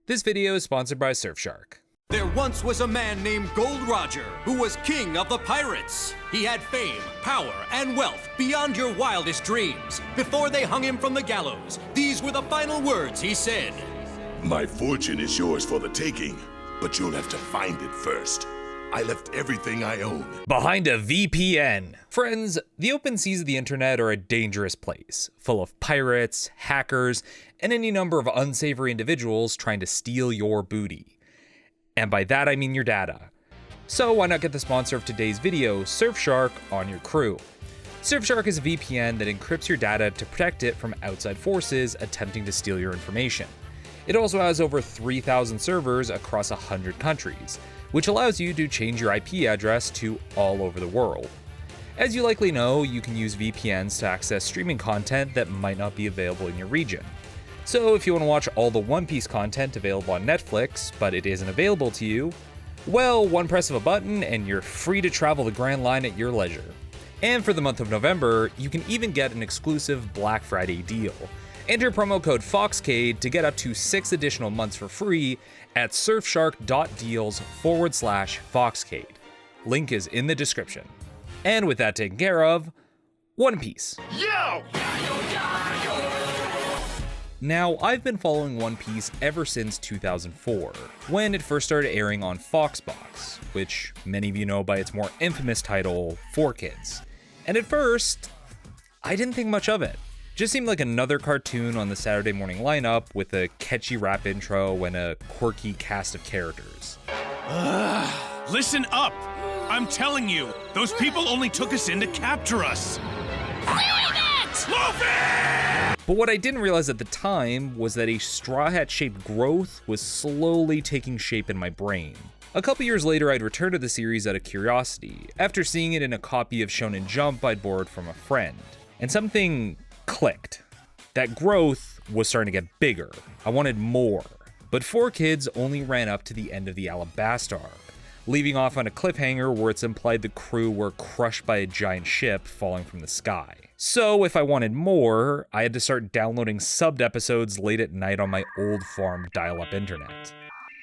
This video is sponsored by Surfshark. There once was a man named Gold Roger, who was king of the pirates. He had fame, power, and wealth beyond your wildest dreams. Before they hung him from the gallows, these were the final words he said. My fortune is yours for the taking, but you'll have to find it first. I left everything I own Behind a VPN. Friends, the open seas of the internet are a dangerous place, full of pirates, hackers, and any number of unsavory individuals trying to steal your booty. And by that I mean your data. So why not get the sponsor of today's video, Surfshark, on your crew? Surfshark is a VPN that encrypts your data to protect it from outside forces attempting to steal your information. It also has over 3,000 servers across 100 countries, which allows you to change your IP address to all over the world. As you likely know, you can use VPNs to access streaming content that might not be available in your region. So if you want to watch all the One Piece content available on Netflix, but it isn't available to you, well, one press of a button and you're free to travel the Grand Line at your leisure. And for the month of November, you can even get an exclusive Black Friday deal. Enter promo code Foxcade to get up to 6 additional months for free at surfshark.deals/Foxcade. Link is in the description. And with that taken care of, One Piece. Yo! Now, I've been following One Piece ever since 2004, when it first started airing on Foxbox, which many of you know by its more infamous title, 4Kids. And at first, I didn't think much of it. Just seemed like another cartoon on the Saturday morning lineup with a catchy rap intro and a quirky cast of characters. Listen up! I'm telling you, those people only took us in to capture us! But what I didn't realize at the time was that a Straw Hat-shaped growth was slowly taking shape in my brain. A couple years later, I'd returned to the series out of curiosity, after seeing it in a copy of Shonen Jump I'd borrowed from a friend. And something clicked. That growth was starting to get bigger. I wanted more. But 4Kids only ran up to the end of the Alabasta arc, leaving off on a cliffhanger where it's implied the crew were crushed by a giant ship falling from the sky. So if I wanted more, I had to start downloading subbed episodes late at night on my old farm dial-up internet.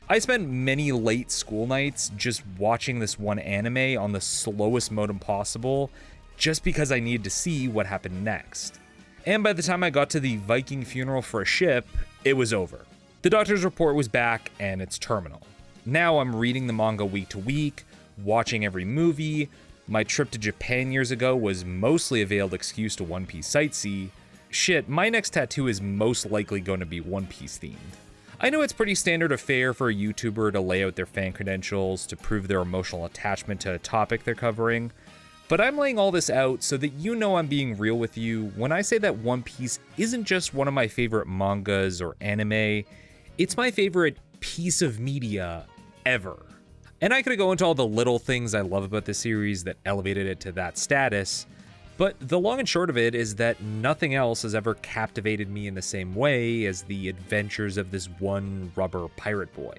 I spent many late school nights just watching this one anime on the slowest modem possible, just because I needed to see what happened next. And by the time I got to the Viking funeral for a ship, it was over. The doctor's report was back, and it's terminal. Now I'm reading the manga week to week, watching every movie. My trip to Japan years ago was mostly a veiled excuse to One Piece sightsee. Shit, my next tattoo is most likely going to be One Piece themed. I know it's pretty standard of fare for a YouTuber to lay out their fan credentials to prove their emotional attachment to a topic they're covering, but I'm laying all this out so that you know I'm being real with you when I say that One Piece isn't just one of my favorite mangas or anime, it's my favorite piece of media ever. And I could go into all the little things I love about the series that elevated it to that status, but the long and short of it is that nothing else has ever captivated me in the same way as the adventures of this one rubber pirate boy.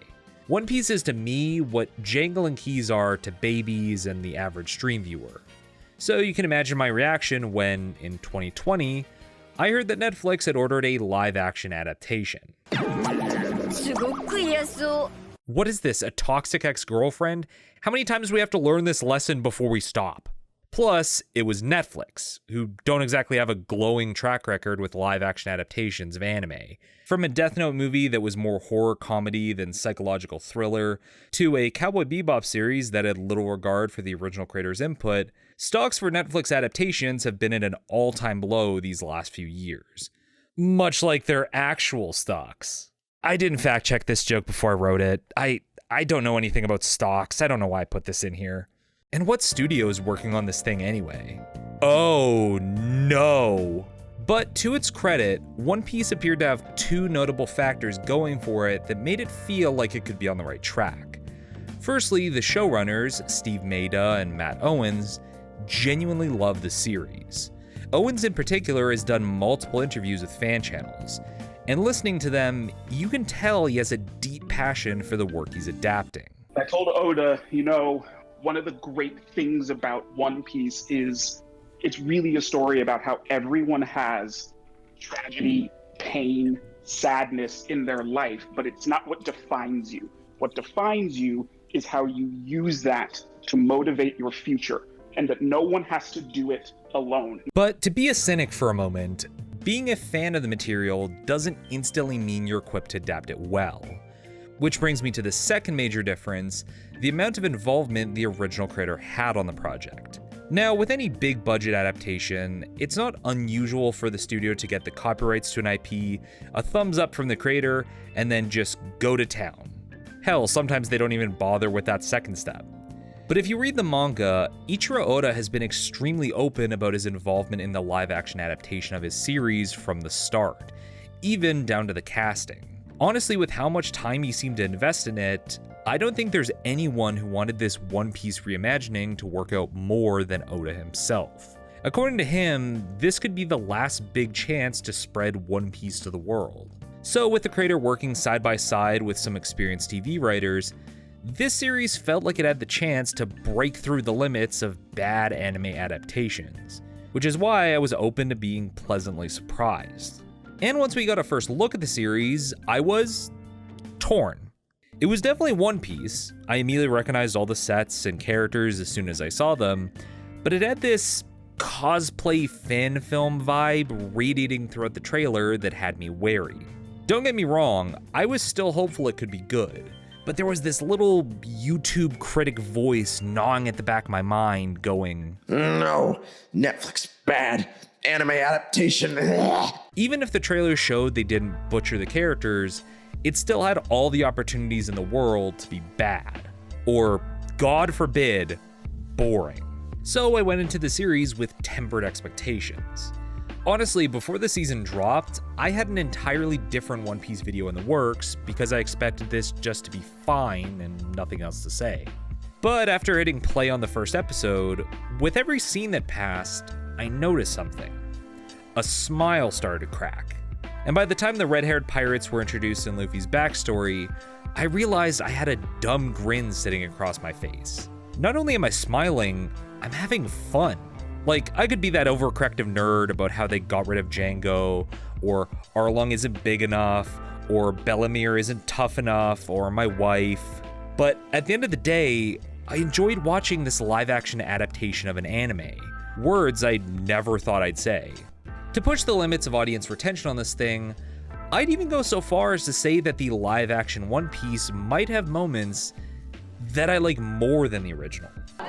One Piece is to me what Jangle and Keys are to babies and the average stream viewer. So you can imagine my reaction when, in 2020, I heard that Netflix had ordered a live-action adaptation. What is this, a toxic ex-girlfriend? How many times do we have to learn this lesson before we stop? Plus, it was Netflix, who don't exactly have a glowing track record with live-action adaptations of anime. From a Death Note movie that was more horror comedy than psychological thriller, to a Cowboy Bebop series that had little regard for the original creator's input, stocks for Netflix adaptations have been at an all-time low these last few years. Much like their actual stocks. I didn't fact check this joke before I wrote it. I don't know anything about stocks. I don't know why I put this in here. And what studio is working on this thing anyway? Oh no. But to its credit, One Piece appeared to have two notable factors going for it that made it feel like it could be on the right track. Firstly, the showrunners, Steve Maeda and Matt Owens, genuinely love the series. Owens in particular has done multiple interviews with fan channels, and listening to them, you can tell he has a deep passion for the work he's adapting. I told Oda, one of the great things about One Piece is it's really a story about how everyone has tragedy, pain, sadness in their life, but it's not what defines you. What defines you is how you use that to motivate your future, and that no one has to do it alone. But to be a cynic for a moment, being a fan of the material doesn't instantly mean you're equipped to adapt it well. Which brings me to the second major difference, the amount of involvement the original creator had on the project. Now, with any big budget adaptation, it's not unusual for the studio to get the copyrights to an IP, a thumbs up from the creator, and then just go to town. Hell, sometimes they don't even bother with that second step. But if you read the manga, Ichiro Oda has been extremely open about his involvement in the live-action adaptation of his series from the start, even down to the casting. Honestly, with how much time he seemed to invest in it, I don't think there's anyone who wanted this One Piece reimagining to work out more than Oda himself. According to him, this could be the last big chance to spread One Piece to the world. So with the creator working side by side with some experienced TV writers, this series felt like it had the chance to break through the limits of bad anime adaptations, which is why I was open to being pleasantly surprised. And once we got a first look at the series, I was torn. It was definitely One Piece. I immediately recognized all the sets and characters as soon as I saw them, but it had this cosplay fan film vibe radiating throughout the trailer that had me wary. Don't get me wrong, I was still hopeful it could be good, but there was this little YouTube critic voice gnawing at the back of my mind going, "No, Netflix bad. Anime adaptation." Even if the trailer showed they didn't butcher the characters, it still had all the opportunities in the world to be bad, or, God forbid, boring. So I went into the series with tempered expectations. Honestly, before the season dropped, I had an entirely different One Piece video in the works because I expected this just to be fine and nothing else to say. But after hitting play on the first episode, with every scene that passed, I noticed something. A smile started to crack. And by the time the red-haired pirates were introduced in Luffy's backstory, I realized I had a dumb grin sitting across my face. Not only am I smiling, I'm having fun. Like, I could be that overcorrective nerd about how they got rid of Django, or Arlong isn't big enough, or Bellamere isn't tough enough, or my wife. But at the end of the day, I enjoyed watching this live-action adaptation of an anime. Words I never thought I'd say. To push the limits of audience retention on this thing, I'd even go so far as to say that the live-action One Piece might have moments that I like more than the original. You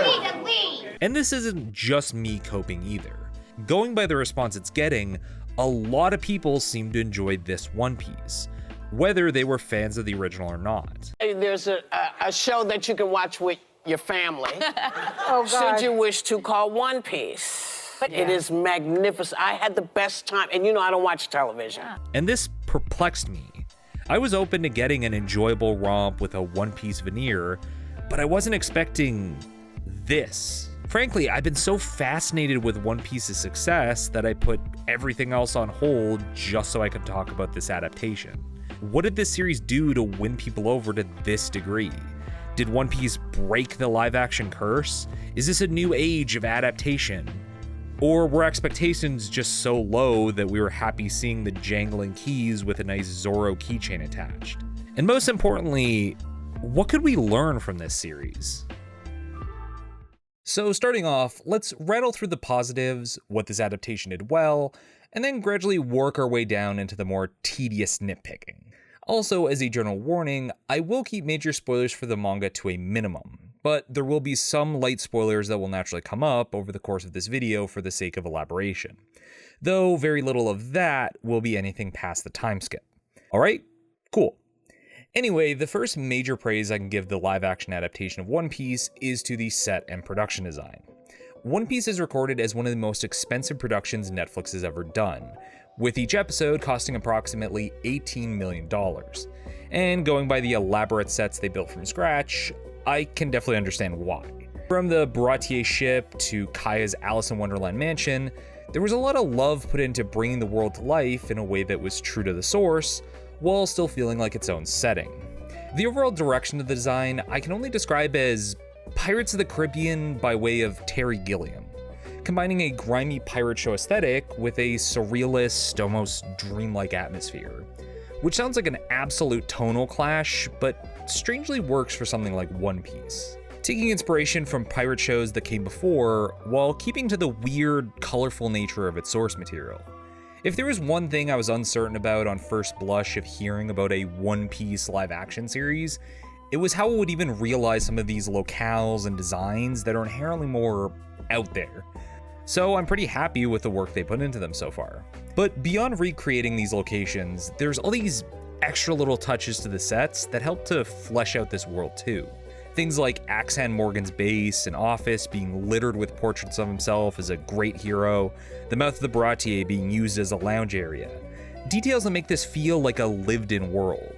need to leave! And this isn't just me coping either. Going by the response it's getting, a lot of people seem to enjoy this One Piece, whether they were fans of the original or not. There's a show that you can watch with your family, Oh, God. should you wish to, call One Piece. It is magnificent. I had the best time, and you know I don't watch television. And this perplexed me. I was open to getting an enjoyable romp with a One Piece veneer, but I wasn't expecting this. Frankly, I've been so fascinated with One Piece's success that I put everything else on hold just so I could talk about this adaptation. What did this series do to win people over to this degree? Did One Piece break the live-action curse? Is this a new age of adaptation? Or were expectations just so low that we were happy seeing the jangling keys with a nice Zoro keychain attached? And most importantly, what could we learn from this series? So starting off, let's rattle through the positives, what this adaptation did well, and then gradually work our way down into the more tedious nitpicking. Also, as a general warning, I will keep major spoilers for the manga to a minimum, but there will be some light spoilers that will naturally come up over the course of this video for the sake of elaboration, though very little of that will be anything past the time skip. Alright, cool. Anyway, the first major praise I can give the live-action adaptation of One Piece is to the set and production design. One Piece is recorded as one of the most expensive productions Netflix has ever done, with each episode costing approximately $18 million. And going by the elaborate sets they built from scratch, I can definitely understand why. From the Baratier ship to Kaya's Alice in Wonderland mansion, there was a lot of love put into bringing the world to life in a way that was true to the source, while still feeling like its own setting. The overall direction of the design I can only describe as Pirates of the Caribbean by way of Terry Gilliam. combining a grimy pirate show aesthetic with a surrealist, almost dreamlike atmosphere, which sounds like an absolute tonal clash, but strangely works for something like One Piece. Taking inspiration from pirate shows that came before, while keeping to the weird, colorful nature of its source material. If there was one thing I was uncertain about on first blush of hearing about a One Piece live-action series, it was how it would even realize some of these locales and designs that are inherently more out there. So I'm pretty happy with the work they put into them so far. But beyond recreating these locations, there's all these extra little touches to the sets that help to flesh out this world too. Things like Axan Morgan's base and office being littered with portraits of himself as a great hero, the mouth of the Baratier being used as a lounge area. Details that make this feel like a lived-in world.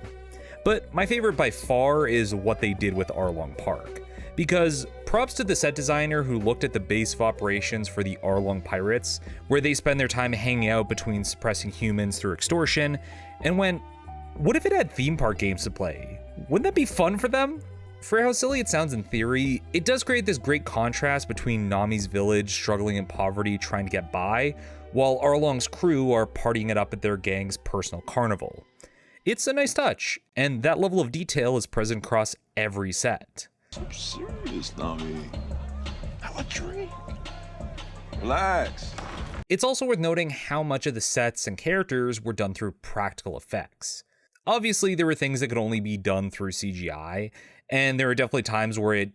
But my favorite by far is what they did with Arlong Park. Because props to the set designer who looked at the base of operations for the Arlong Pirates, where they spend their time hanging out between suppressing humans through extortion, and went, what if it had theme park games to play? Wouldn't that be fun for them? For how silly it sounds in theory, it does create this great contrast between Nami's village struggling in poverty trying to get by, while Arlong's crew are partying it up at their gang's personal carnival. It's a nice touch, and that level of detail is present across every set. I'm serious, Nami. Have a drink. Relax. It's also worth noting how much of the sets and characters were done through practical effects. Obviously, there were things that could only be done through CGI, and there are definitely times where it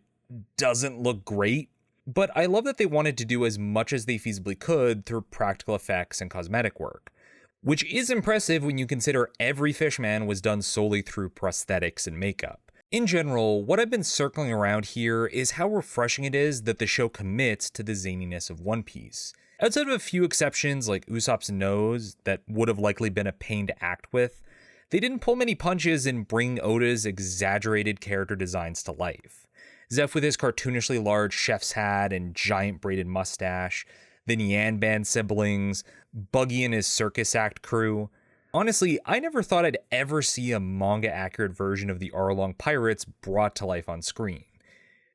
doesn't look great, but I love that they wanted to do as much as they feasibly could through practical effects and cosmetic work, which is impressive when you consider every Fishman was done solely through prosthetics and makeup. In general, what I've been circling around here is how refreshing it is that the show commits to the zaniness of One Piece. Outside of a few exceptions like Usopp's nose that would have likely been a pain to act with, they didn't pull many punches in bringing Oda's exaggerated character designs to life. Zeph with his cartoonishly large chef's hat and giant braided mustache, the Nyan Band siblings, Buggy and his circus act crew. Honestly, I never thought I'd ever see a manga-accurate version of the Arlong Pirates brought to life on screen,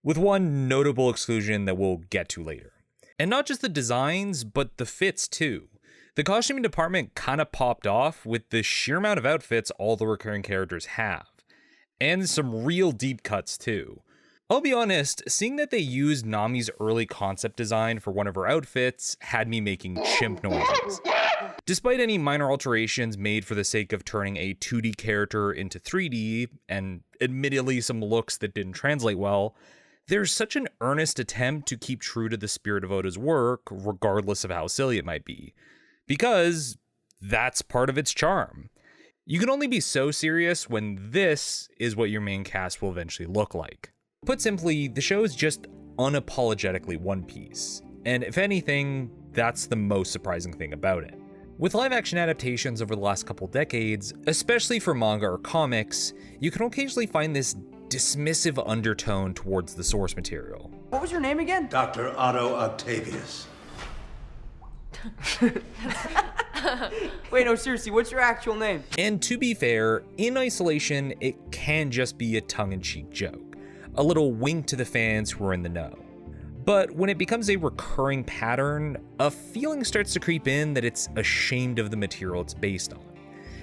with one notable exclusion that we'll get to later. And not just the designs, but the fits too. The costuming department kinda popped off with the sheer amount of outfits all the recurring characters have. And some real deep cuts too. I'll be honest, seeing that they used Nami's early concept design for one of her outfits had me making chimp noises. Despite any minor alterations made for the sake of turning a 2D character into 3D, and admittedly some looks that didn't translate well, there's such an earnest attempt to keep true to the spirit of Oda's work, regardless of how silly it might be. Because that's part of its charm. You can only be so serious when this is what your main cast will eventually look like. Put simply, the show is just unapologetically One Piece, and if anything, that's the most surprising thing about it. With live-action adaptations over the last couple decades, especially for manga or comics, you can occasionally find this dismissive undertone towards the source material. What was your name again? Dr. Otto Octavius. Wait, no, seriously, what's your actual name? And to be fair, in isolation, it can just be a tongue-in-cheek joke, a little wink to the fans who are in the know. But when it becomes a recurring pattern, a feeling starts to creep in that it's ashamed of the material it's based on,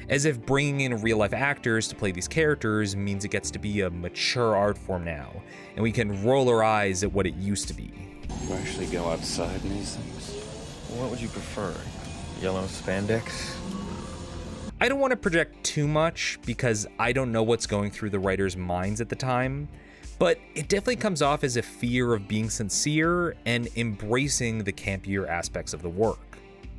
as if bringing in real-life actors to play these characters means it gets to be a mature art form now, and we can roll our eyes at what it used to be. You actually go outside in these things? What would you prefer? Yellow spandex? I don't want to project too much because I don't know what's going through the writers' minds at the time, but it definitely comes off as a fear of being sincere and embracing the campier aspects of the work.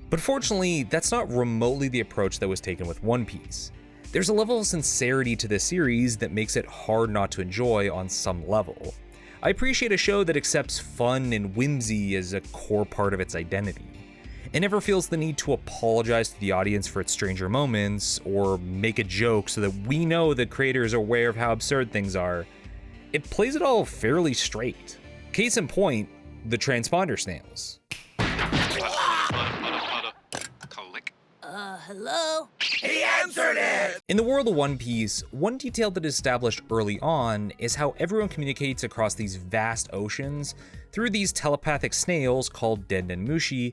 But fortunately, that's not remotely the approach that was taken with One Piece. There's a level of sincerity to this series that makes it hard not to enjoy on some level. I appreciate a show that accepts fun and whimsy as a core part of its identity. It never feels the need to apologize to the audience for its stranger moments, or make a joke so that we know the creators are aware of how absurd things are. It plays it all fairly straight. Case in point, the transponder snails. Hello? He answered it! In the world of One Piece, one detail that is established early on is how everyone communicates across these vast oceans through these telepathic snails called Dendenmushi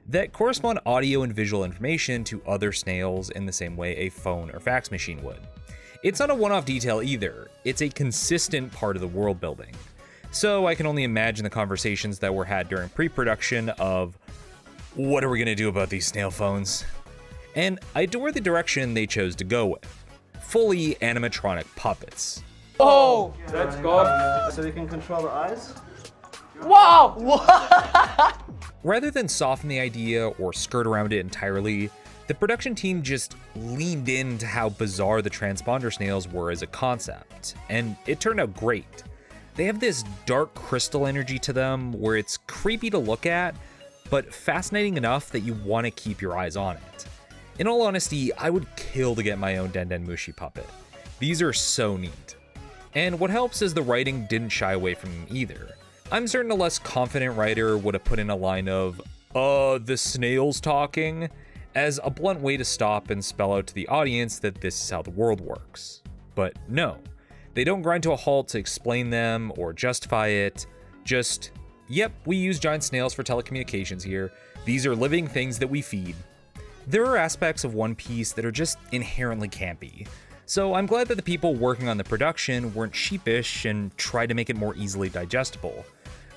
that correspond audio and visual information to other snails in the same way a phone or fax machine would. It's not a one-off detail either, it's a consistent part of the world building. So I can only imagine the conversations that were had during pre-production of, what are we gonna do about these snail phones? And I adore the direction they chose to go with. Fully animatronic puppets. Oh! That's Garp. So you can control the eyes? Wow! Rather than soften the idea or skirt around it entirely, the production team just leaned into how bizarre the transponder snails were as a concept, and it turned out great. They have this dark crystal energy to them where it's creepy to look at, but fascinating enough that you want to keep your eyes on it. In all honesty, I would kill to get my own Dendenmushi puppet. These are so neat. And what helps is the writing didn't shy away from them either. I'm certain a less confident writer would have put in a line of, the snail's talking, as a blunt way to stop and spell out to the audience that this is how the world works. But no, they don't grind to a halt to explain them or justify it. Just, yep, we use giant snails for telecommunications here. These are living things that we feed. There are aspects of One Piece that are just inherently campy. So I'm glad that the people working on the production weren't sheepish and tried to make it more easily digestible,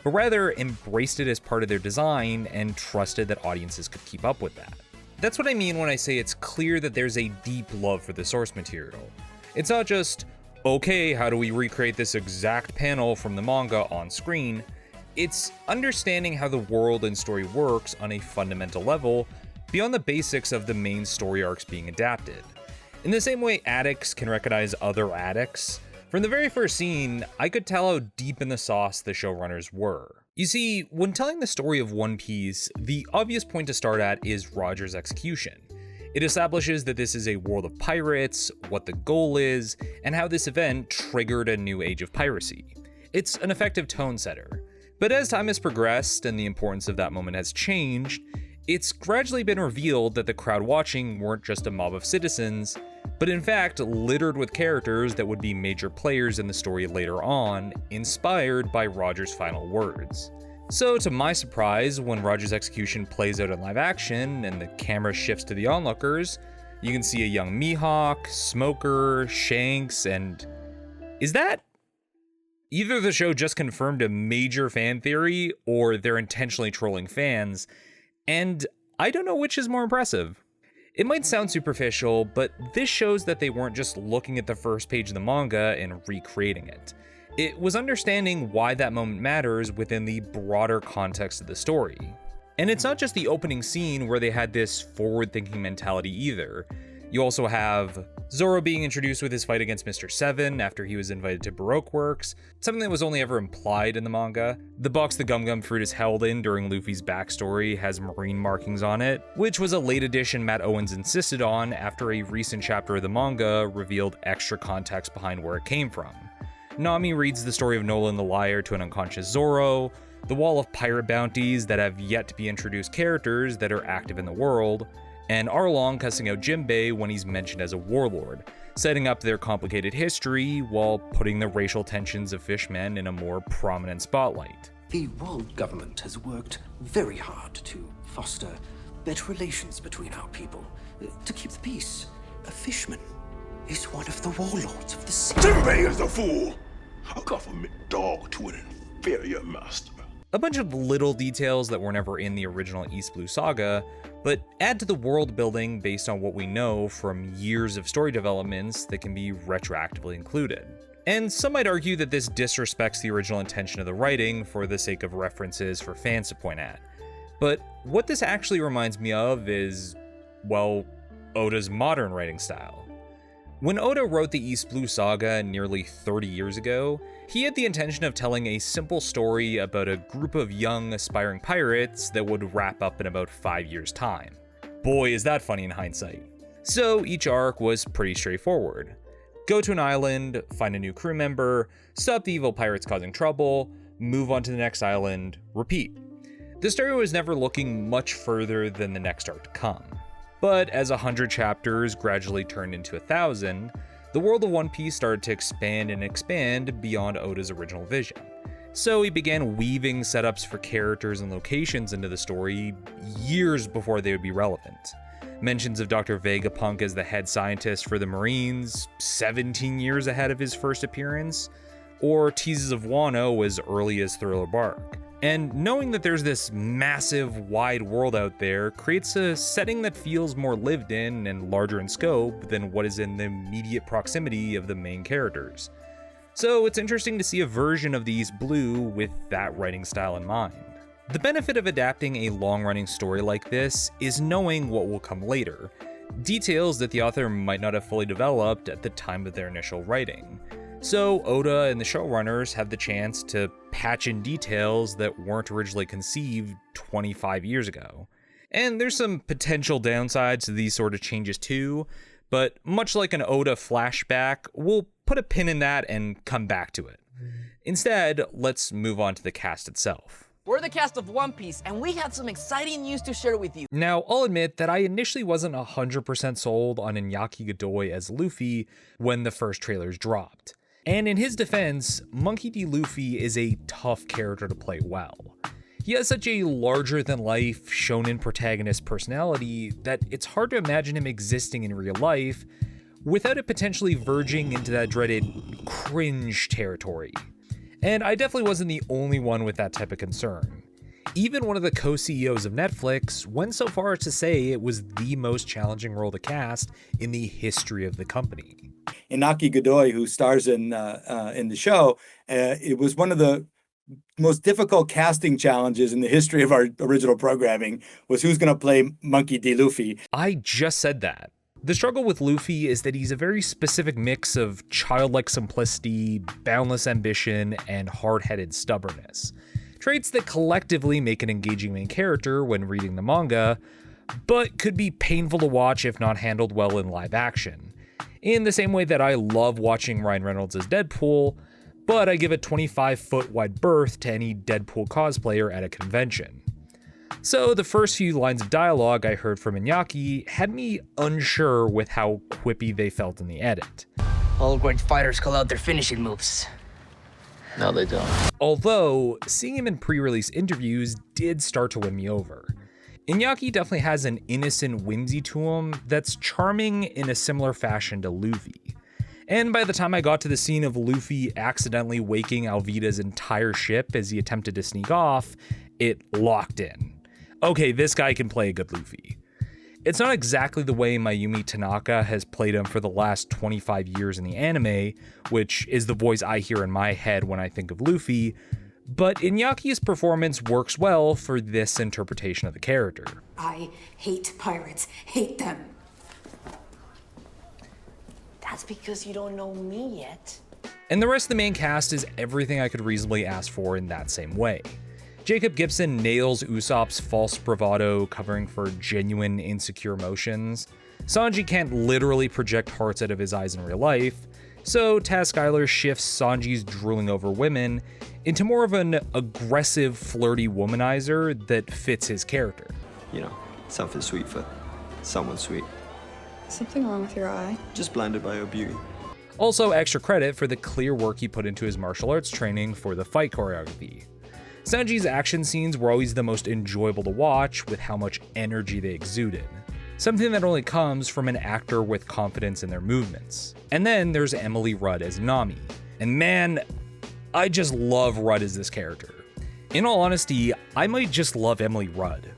but rather embraced it as part of their design and trusted that audiences could keep up with that. That's what I mean when I say it's clear that there's a deep love for the source material. It's not just, okay, how do we recreate this exact panel from the manga on screen? It's understanding how the world and story works on a fundamental level beyond the basics of the main story arcs being adapted. In the same way addicts can recognize other addicts, from the very first scene, I could tell how deep in the sauce the showrunners were. You see, when telling the story of One Piece, the obvious point to start at is Roger's execution. It establishes that this is a world of pirates, what the goal is, and how this event triggered a new age of piracy. It's an effective tone setter. But as time has progressed and the importance of that moment has changed, it's gradually been revealed that the crowd watching weren't just a mob of citizens, but in fact littered with characters that would be major players in the story later on, inspired by Roger's final words. So to my surprise, when Roger's execution plays out in live action and the camera shifts to the onlookers, you can see a young Mihawk, Smoker, Shanks, and... is that? Either the show just confirmed a major fan theory, or they're intentionally trolling fans, and I don't know which is more impressive. It might sound superficial, but this shows that they weren't just looking at the first page of the manga and recreating it. It was understanding why that moment matters within the broader context of the story. And it's not just the opening scene where they had this forward-thinking mentality either. You also have Zoro being introduced with his fight against Mr. Seven after he was invited to Baroque Works, something that was only ever implied in the manga. The box the Gum Gum fruit is held in during Luffy's backstory has marine markings on it, which was a late addition Matt Owens insisted on after a recent chapter of the manga revealed extra context behind where it came from. Nami reads the story of Nolan the Liar to an unconscious Zoro, the wall of pirate bounties that have yet to be introduced characters that are active in the world, and Arlong cussing out Jinbei when he's mentioned as a warlord, setting up their complicated history while putting the racial tensions of fishmen in a more prominent spotlight. The world government has worked very hard to foster better relations between our people, to keep the peace. A fishman is one of the warlords of the sea. Jinbei is a fool! A government dog to an inferior master. A bunch of little details that were never in the original East Blue Saga, but add to the world building based on what we know from years of story developments that can be retroactively included. And some might argue that this disrespects the original intention of the writing for the sake of references for fans to point at. But what this actually reminds me of is, well, Oda's modern writing style. When Oda wrote the East Blue Saga nearly 30 years ago, he had the intention of telling a simple story about a group of young, aspiring pirates that would wrap up in about 5 years' time. Boy, is that funny in hindsight. So each arc was pretty straightforward. Go to an island, find a new crew member, stop the evil pirates causing trouble, move on to the next island, repeat. The story was never looking much further than the next arc to come. But as 100 chapters gradually turned into 1,000, the world of One Piece started to expand and expand beyond Oda's original vision. So he began weaving setups for characters and locations into the story years before they would be relevant. Mentions of Dr. Vegapunk as the head scientist for the Marines 17 years ahead of his first appearance, or teases of Wano as early as Thriller Bark. And knowing that there's this massive, wide world out there creates a setting that feels more lived in and larger in scope than what is in the immediate proximity of the main characters. So it's interesting to see a version of these Blue with that writing style in mind. The benefit of adapting a long-running story like this is knowing what will come later, details that the author might not have fully developed at the time of their initial writing. So Oda and the showrunners have the chance to patch in details that weren't originally conceived 25 years ago. And there's some potential downsides to these sort of changes too, but much like an Oda flashback, we'll put a pin in that and come back to it. Instead, let's move on to the cast itself. We're the cast of One Piece, and we have some exciting news to share with you. Now, I'll admit that I initially wasn't 100% sold on Iñaki Godoy as Luffy when the first trailers dropped. And in his defense, Monkey D. Luffy is a tough character to play well. He has such a larger-than-life, shonen protagonist personality that it's hard to imagine him existing in real life without it potentially verging into that dreaded cringe territory. And I definitely wasn't the only one with that type of concern. Even one of the co-CEOs of Netflix went so far as to say it was the most challenging role to cast in the history of the company. Iñaki Godoy, who stars in the show, it was one of the most difficult casting challenges in the history of our original programming, was who's going to play Monkey D. Luffy. I just said that. The struggle with Luffy is that he's a very specific mix of childlike simplicity, boundless ambition, and hard-headed stubbornness. Traits that collectively make an engaging main character when reading the manga, but could be painful to watch if not handled well in live action. In the same way that I love watching Ryan Reynolds as Deadpool, but I give a 25-foot wide berth to any Deadpool cosplayer at a convention. So the first few lines of dialogue I heard from Iñaki had me unsure with how quippy they felt in the edit. All great fighters call out their finishing moves. No, they don't. Although, seeing him in pre-release interviews did start to win me over. Iñaki definitely has an innocent whimsy to him that's charming in a similar fashion to Luffy. And by the time I got to the scene of Luffy accidentally waking Alvida's entire ship as he attempted to sneak off, it locked in. Okay, this guy can play a good Luffy. It's not exactly the way Mayumi Tanaka has played him for the last 25 years in the anime, which is the voice I hear in my head when I think of Luffy, but Iñaki's performance works well for this interpretation of the character. I hate pirates. Hate them. That's because you don't know me yet. And the rest of the main cast is everything I could reasonably ask for in that same way. Jacob Gibson nails Usopp's false bravado, covering for genuine insecure emotions. Sanji can't literally project hearts out of his eyes in real life, so Taz Skylar shifts Sanji's drooling over women into more of an aggressive, flirty womanizer that fits his character. You know, something sweet for someone sweet. Something wrong with your eye? Just blinded by her beauty. Also, extra credit for the clear work he put into his martial arts training for the fight choreography. Sanji's action scenes were always the most enjoyable to watch with how much energy they exuded. Something that only comes from an actor with confidence in their movements. And then there's Emily Rudd as Nami. And man, I just love Rudd as this character. In all honesty, I might just love Emily Rudd.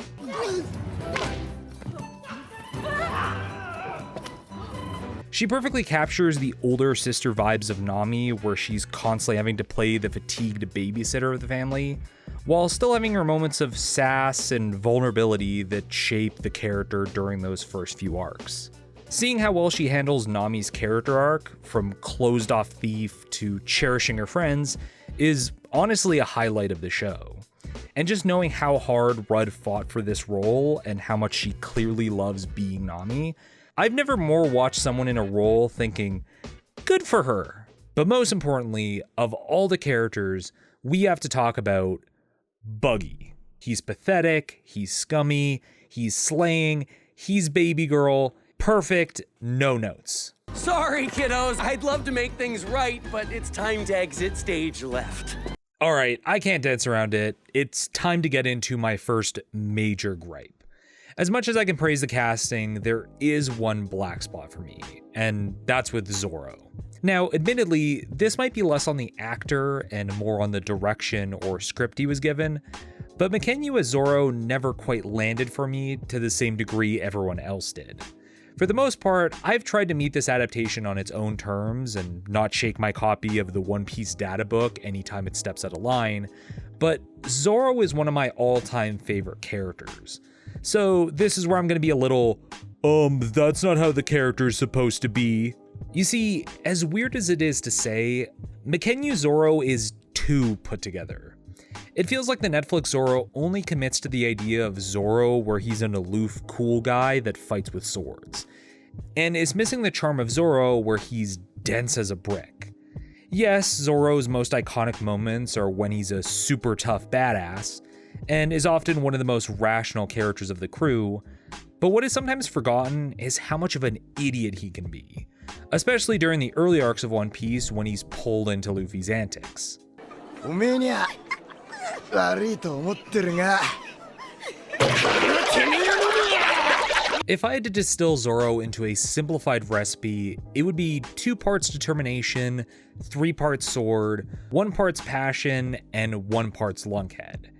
She perfectly captures the older sister vibes of Nami, where she's constantly having to play the fatigued babysitter of the family, while still having her moments of sass and vulnerability that shape the character during those first few arcs. Seeing how well she handles Nami's character arc, from closed-off thief to cherishing her friends, is honestly a highlight of the show. And just knowing how hard Rudd fought for this role and how much she clearly loves being Nami, I've never more watched someone in a role thinking, good for her. But most importantly, of all the characters, we have to talk about Buggy. He's pathetic, he's scummy, he's slaying, he's baby girl, perfect, no notes. Sorry, kiddos. I'd love to make things right, but it's time to exit stage left. All right, I can't dance around it. It's time to get into my first major gripe. As much as I can praise the casting, there is one black spot for me, and that's with Zorro. Now, admittedly, this might be less on the actor and more on the direction or script he was given, but Mackenzie as Zorro never quite landed for me to the same degree everyone else did. For the most part, I've tried to meet this adaptation on its own terms and not shake my copy of the One Piece data book anytime it steps out of line, but Zorro is one of my all-time favorite characters. So this is where I'm gonna be a little, that's not how the character's supposed to be. You see, as weird as it is to say, Mackenzie Zorro is too put together. It feels like the Netflix Zorro only commits to the idea of Zorro where he's an aloof, cool guy that fights with swords, and is missing the charm of Zorro where he's dense as a brick. Yes, Zorro's most iconic moments are when he's a super tough badass, and is often one of the most rational characters of the crew, but what is sometimes forgotten is how much of an idiot he can be, especially during the early arcs of One Piece when he's pulled into Luffy's antics. If I had to distill Zorro into a simplified recipe, it would be 2 parts determination, 3 parts sword, 1 part's passion, and 1 part's lunkhead.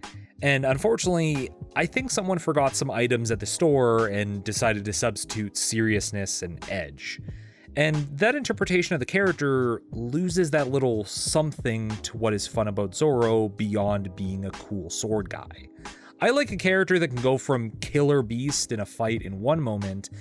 And unfortunately, I think someone forgot some items at the store and decided to substitute seriousness and edge. And that interpretation of the character loses that little something to what is fun about Zorro beyond being a cool sword guy. I like a character that can go from killer beast in a fight in one moment,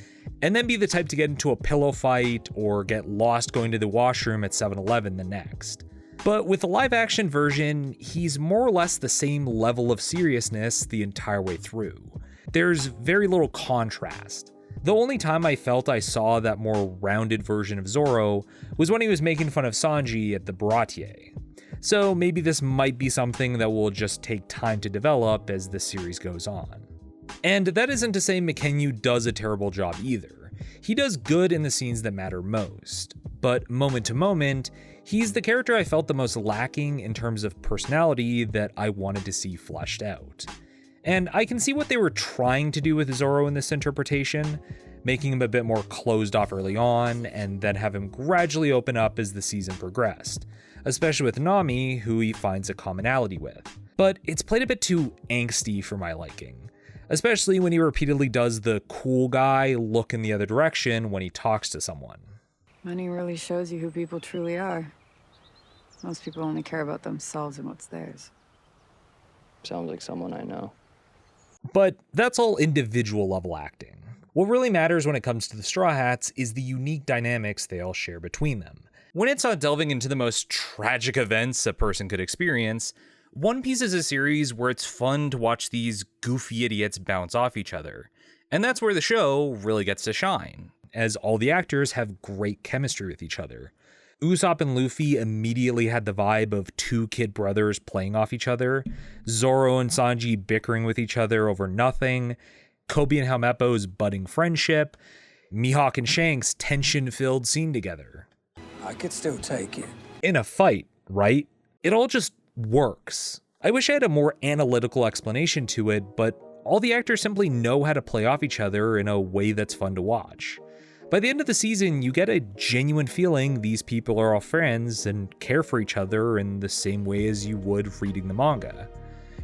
and then be the type to get into a pillow fight or get lost going to the washroom at 7-Eleven the next. But with the live action version, he's more or less the same level of seriousness the entire way through. There's very little contrast. The only time I felt I saw that more rounded version of Zorro was when he was making fun of Sanji at the Baratier. So maybe this might be something that will just take time to develop as the series goes on. And that isn't to say Mackenzie does a terrible job either. He does good in the scenes that matter most, but moment to moment, he's the character I felt the most lacking in terms of personality that I wanted to see fleshed out. And I can see what they were trying to do with Zorro in this interpretation, making him a bit more closed off early on, and then have him gradually open up as the season progressed, especially with Nami, who he finds a commonality with. But it's played a bit too angsty for my liking, especially when he repeatedly does the cool guy look in the other direction when he talks to someone. Money really shows you who people truly are. Most people only care about themselves and what's theirs. Sounds like someone I know. But that's all individual level acting. What really matters when it comes to the Straw Hats is the unique dynamics they all share between them. When it's not delving into the most tragic events a person could experience, One Piece is a series where it's fun to watch these goofy idiots bounce off each other. And that's where the show really gets to shine, as all the actors have great chemistry with each other. Usopp and Luffy immediately had the vibe of 2 kid brothers playing off each other, Zoro and Sanji bickering with each other over nothing, Koby and Helmeppo's budding friendship, Mihawk and Shanks' tension-filled scene together. I could still take it. In a fight, right? It all just works. I wish I had a more analytical explanation to it, but all the actors simply know how to play off each other in a way that's fun to watch. By the end of the season, you get a genuine feeling these people are all friends and care for each other in the same way as you would reading the manga.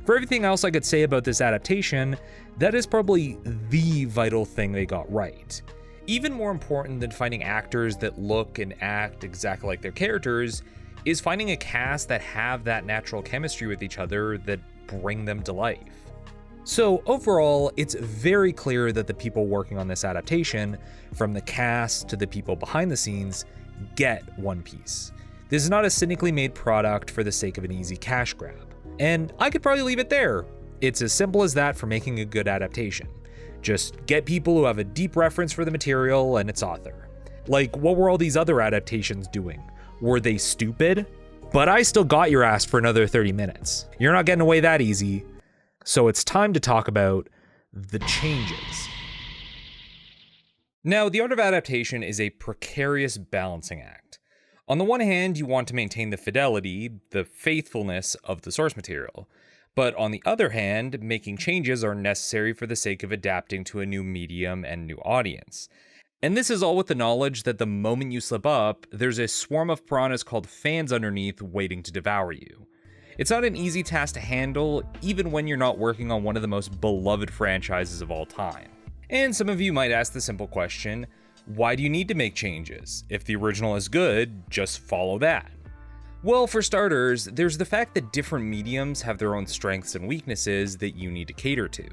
For everything else I could say about this adaptation, that is probably the vital thing they got right. Even more important than finding actors that look and act exactly like their characters is finding a cast that have that natural chemistry with each other that bring them to life. So overall, it's very clear that the people working on this adaptation, from the cast to the people behind the scenes, get One Piece. This is not a cynically made product for the sake of an easy cash grab. And I could probably leave it there. It's as simple as that for making a good adaptation. Just get people who have a deep reference for the material and its author. Like, what were all these other adaptations doing? Were they stupid? But I still got your ass for another 30 minutes. You're not getting away that easy. So it's time to talk about the changes. Now, the art of adaptation is a precarious balancing act. On the one hand, you want to maintain the fidelity, the faithfulness of the source material. But on the other hand, making changes are necessary for the sake of adapting to a new medium and new audience. And this is all with the knowledge that the moment you slip up, there's a swarm of piranhas called fans underneath waiting to devour you. It's not an easy task to handle, even when you're not working on one of the most beloved franchises of all time. And some of you might ask the simple question, why do you need to make changes? If the original is good, just follow that. Well, for starters, there's the fact that different mediums have their own strengths and weaknesses that you need to cater to.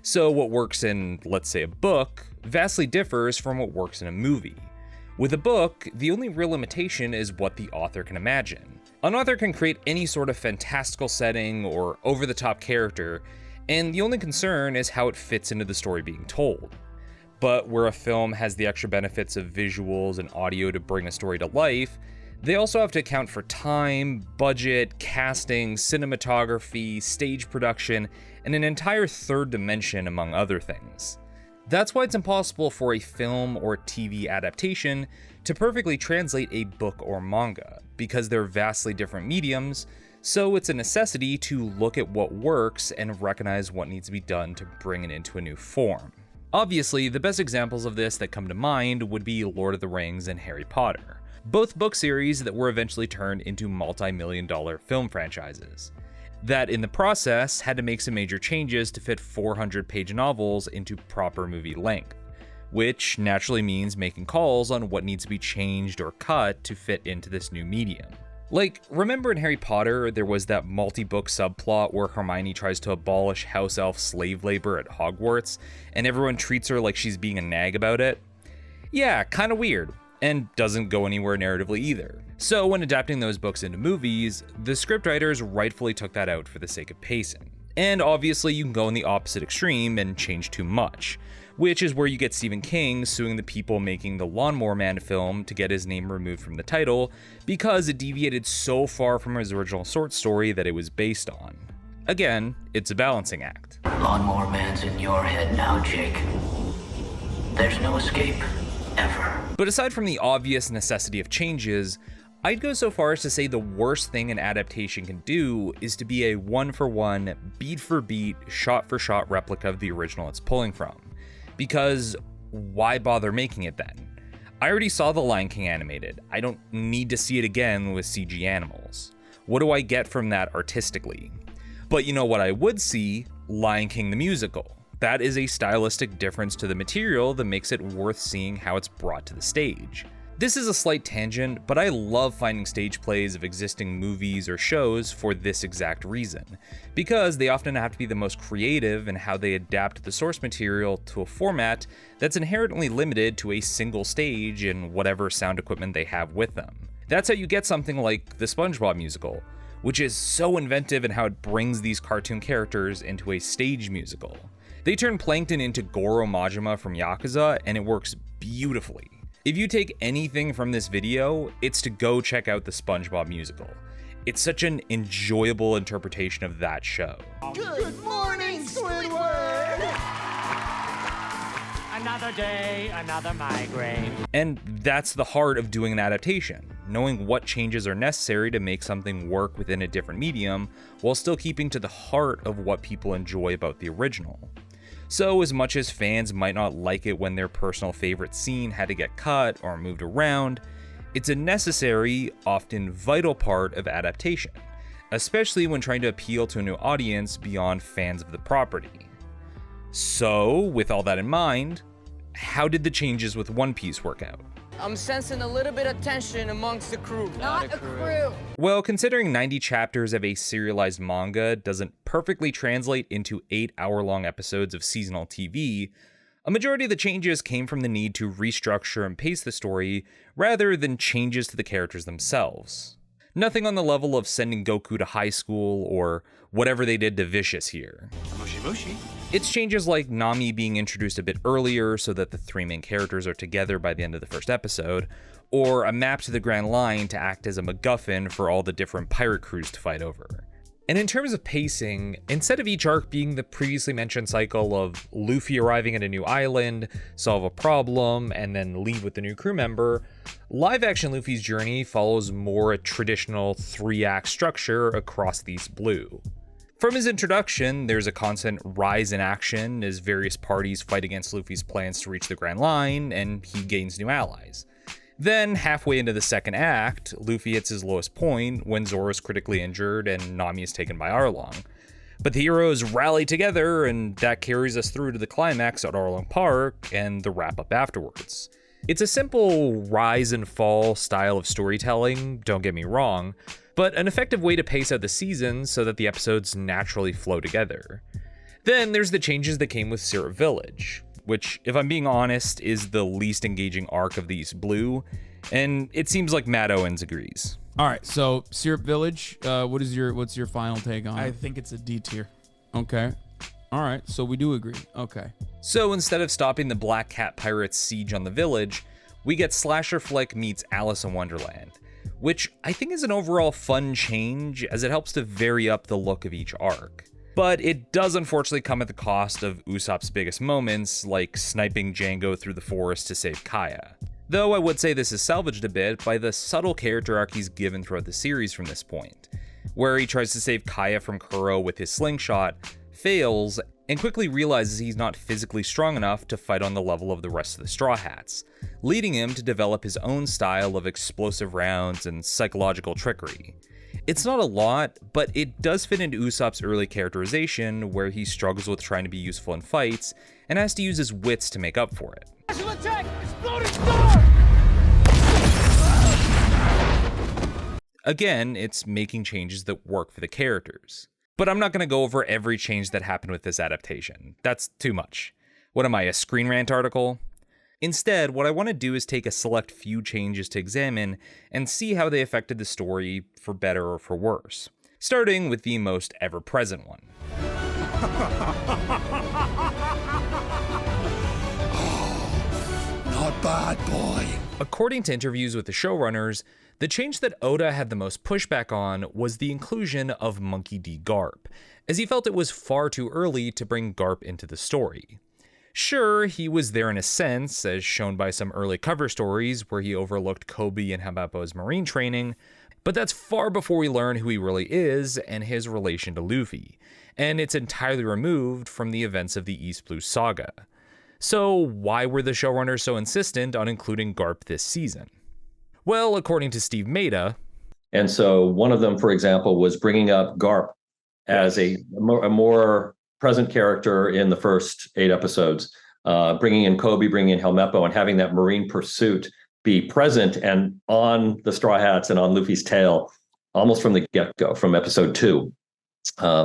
So what works in, let's say, a book, vastly differs from what works in a movie. With a book, the only real limitation is what the author can imagine. An author can create any sort of fantastical setting or over-the-top character, and the only concern is how it fits into the story being told. But where a film has the extra benefits of visuals and audio to bring a story to life, they also have to account for time, budget, casting, cinematography, stage production, and an entire third dimension, among other things. That's why it's impossible for a film or TV adaptation to perfectly translate a book or manga, because they're vastly different mediums, so it's a necessity to look at what works and recognize what needs to be done to bring it into a new form. Obviously, the best examples of this that come to mind would be Lord of the Rings and Harry Potter, both book series that were eventually turned into multi-million-dollar film franchises, that in the process had to make some major changes to fit 400-page novels into proper movie length, which naturally means making calls on what needs to be changed or cut to fit into this new medium. Like, remember in Harry Potter, there was that multi-book subplot where Hermione tries to abolish house elf slave labor at Hogwarts, and everyone treats her like she's being a nag about it? Yeah, kinda weird, and doesn't go anywhere narratively either. So when adapting those books into movies, the scriptwriters rightfully took that out for the sake of pacing. And obviously you can go in the opposite extreme and change too much, which is where you get Stephen King suing the people making the Lawnmower Man film to get his name removed from the title because it deviated so far from his original short story that it was based on. Again, it's a balancing act. Lawnmower Man's in your head now, Jake. There's no escape, ever. But aside from the obvious necessity of changes, I'd go so far as to say the worst thing an adaptation can do is to be a one-for-one, beat-for-beat, shot-for-shot replica of the original it's pulling from. Because why bother making it then? I already saw The Lion King animated. I don't need to see it again with CG animals. What do I get from that artistically? But you know what I would see? Lion King the musical. That is a stylistic difference to the material that makes it worth seeing how it's brought to the stage. This is a slight tangent, but I love finding stage plays of existing movies or shows for this exact reason, because they often have to be the most creative in how they adapt the source material to a format that's inherently limited to a single stage and whatever sound equipment they have with them. That's how you get something like the SpongeBob musical, which is so inventive in how it brings these cartoon characters into a stage musical. They turn Plankton into Goro Majima from Yakuza, and it works beautifully. If you take anything from this video, it's to go check out the SpongeBob musical. It's such an enjoyable interpretation of that show. Good morning, Squidward! Another day, another migraine. And that's the heart of doing an adaptation, knowing what changes are necessary to make something work within a different medium while still keeping to the heart of what people enjoy about the original. So as much as fans might not like it when their personal favorite scene had to get cut or moved around, it's a necessary, often vital part of adaptation, especially when trying to appeal to a new audience beyond fans of the property. So, with all that in mind, how did the changes with One Piece work out? I'm sensing a little bit of tension amongst the crew. Not a crew. Well, considering 90 chapters of a serialized manga doesn't perfectly translate into 8-hour-long episodes of seasonal TV, a majority of the changes came from the need to restructure and pace the story rather than changes to the characters themselves. Nothing on the level of sending Goku to high school or whatever they did to Vicious here. Mushi mushi. It's changes like Nami being introduced a bit earlier so that the three main characters are together by the end of the first episode, or a map to the Grand Line to act as a MacGuffin for all the different pirate crews to fight over. And in terms of pacing, instead of each arc being the previously mentioned cycle of Luffy arriving at a new island, solve a problem, and then leave with the new crew member, live-action Luffy's journey follows more a traditional 3-act structure across the East Blue. From his introduction, there's a constant rise in action as various parties fight against Luffy's plans to reach the Grand Line, and he gains new allies. Then, halfway into the second act, Luffy hits his lowest point when Zoro is critically injured and Nami is taken by Arlong. But the heroes rally together, and that carries us through to the climax at Arlong Park and the wrap-up afterwards. It's a simple rise and fall style of storytelling, don't get me wrong, but an effective way to pace out the season so that the episodes naturally flow together. Then there's the changes that came with Syrup Village, which, if I'm being honest, is the least engaging arc of the East Blue, and it seems like Matt Owens agrees. All right, so Syrup Village, what's your final take on it? I think it's a D tier. Okay. All right, so we do agree. Okay. So instead of stopping the Black Cat Pirates' siege on the village, we get Slasher Flick meets Alice in Wonderland, which I think is an overall fun change as it helps to vary up the look of each arc. But it does unfortunately come at the cost of Usopp's biggest moments, like sniping Django through the forest to save Kaya. Though I would say this is salvaged a bit by the subtle character arc he's given throughout the series from this point, where he tries to save Kaya from Kuro with his slingshot, fails, and quickly realizes he's not physically strong enough to fight on the level of the rest of the Straw Hats, leading him to develop his own style of explosive rounds and psychological trickery. It's not a lot, but it does fit into Usopp's early characterization, where he struggles with trying to be useful in fights and has to use his wits to make up for it. Attack! Exploding star! Again, it's making changes that work for the characters. But I'm not going to go over every change that happened with this adaptation. That's too much. What am I, a Screen Rant article? Instead, what I want to do is take a select few changes to examine and see how they affected the story for better or for worse, starting with the most ever-present one. Not bad, boy. According to interviews with the showrunners, the change that Oda had the most pushback on was the inclusion of Monkey D. Garp, as he felt it was far too early to bring Garp into the story. Sure, he was there in a sense, as shown by some early cover stories where he overlooked Koby and Habapo's marine training, but that's far before we learn who he really is and his relation to Luffy, and it's entirely removed from the events of the East Blue Saga. So why were the showrunners so insistent on including Garp this season? Well, according to Steve Maeda, and so one of them, for example, was bringing up Garp as a more present character in the first 8 episodes, bringing in Koby, bringing in Helmeppo, and having that marine pursuit be present and on the Straw Hats and on Luffy's tail almost from the get-go, from episode 2.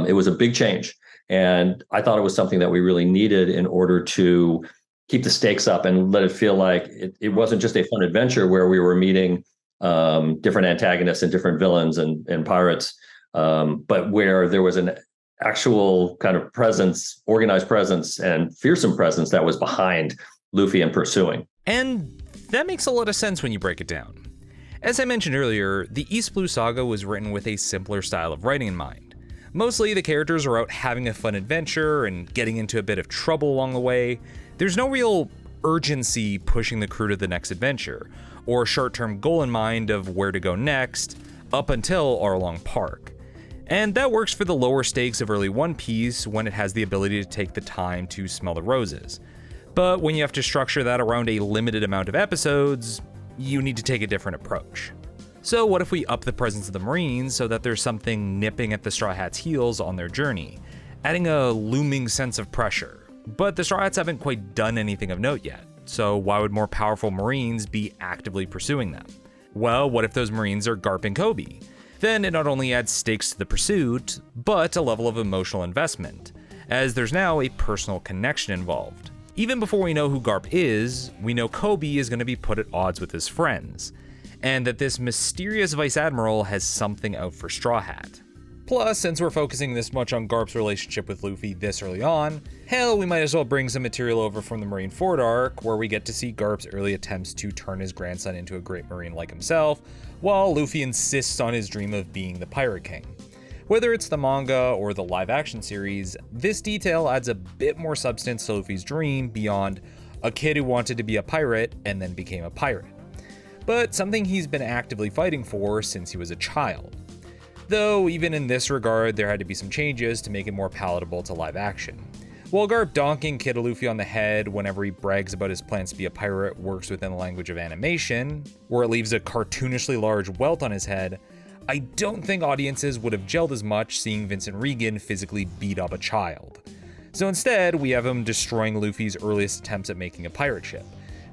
It was a big change, and I thought it was something that we really needed in order to keep the stakes up and let it feel like it wasn't just a fun adventure where we were meeting different antagonists and different villains and pirates, but where there was an actual kind of presence, organized presence, and fearsome presence that was behind Luffy and pursuing. And that makes a lot of sense when you break it down. As I mentioned earlier, the East Blue Saga was written with a simpler style of writing in mind. Mostly the characters are out having a fun adventure and getting into a bit of trouble along the way. There's no real urgency pushing the crew to the next adventure, or a short-term goal in mind of where to go next, up until Arlong Park. And that works for the lower stakes of early One Piece when it has the ability to take the time to smell the roses. But when you have to structure that around a limited amount of episodes, you need to take a different approach. So what if we up the presence of the Marines so that there's something nipping at the Straw Hats' heels on their journey, adding a looming sense of pressure? But the Straw Hats haven't quite done anything of note yet, so why would more powerful Marines be actively pursuing them? Well, what if those Marines are Garp and Koby? Then it not only adds stakes to the pursuit, but a level of emotional investment, as there's now a personal connection involved. Even before we know who Garp is, we know Koby is going to be put at odds with his friends, and that this mysterious Vice Admiral has something out for Straw Hat. Plus, since we're focusing this much on Garp's relationship with Luffy this early on, hell, we might as well bring some material over from the Marineford arc, where we get to see Garp's early attempts to turn his grandson into a great Marine like himself, while Luffy insists on his dream of being the Pirate King. Whether it's the manga or the live action series, this detail adds a bit more substance to Luffy's dream beyond a kid who wanted to be a pirate and then became a pirate, but something he's been actively fighting for since he was a child. Though even in this regard, there had to be some changes to make it more palatable to live action. While Garp donking Kid Luffy on the head whenever he brags about his plans to be a pirate works within the language of animation, where it leaves a cartoonishly large welt on his head, I don't think audiences would have gelled as much seeing Vincent Regan physically beat up a child. So instead, we have him destroying Luffy's earliest attempts at making a pirate ship,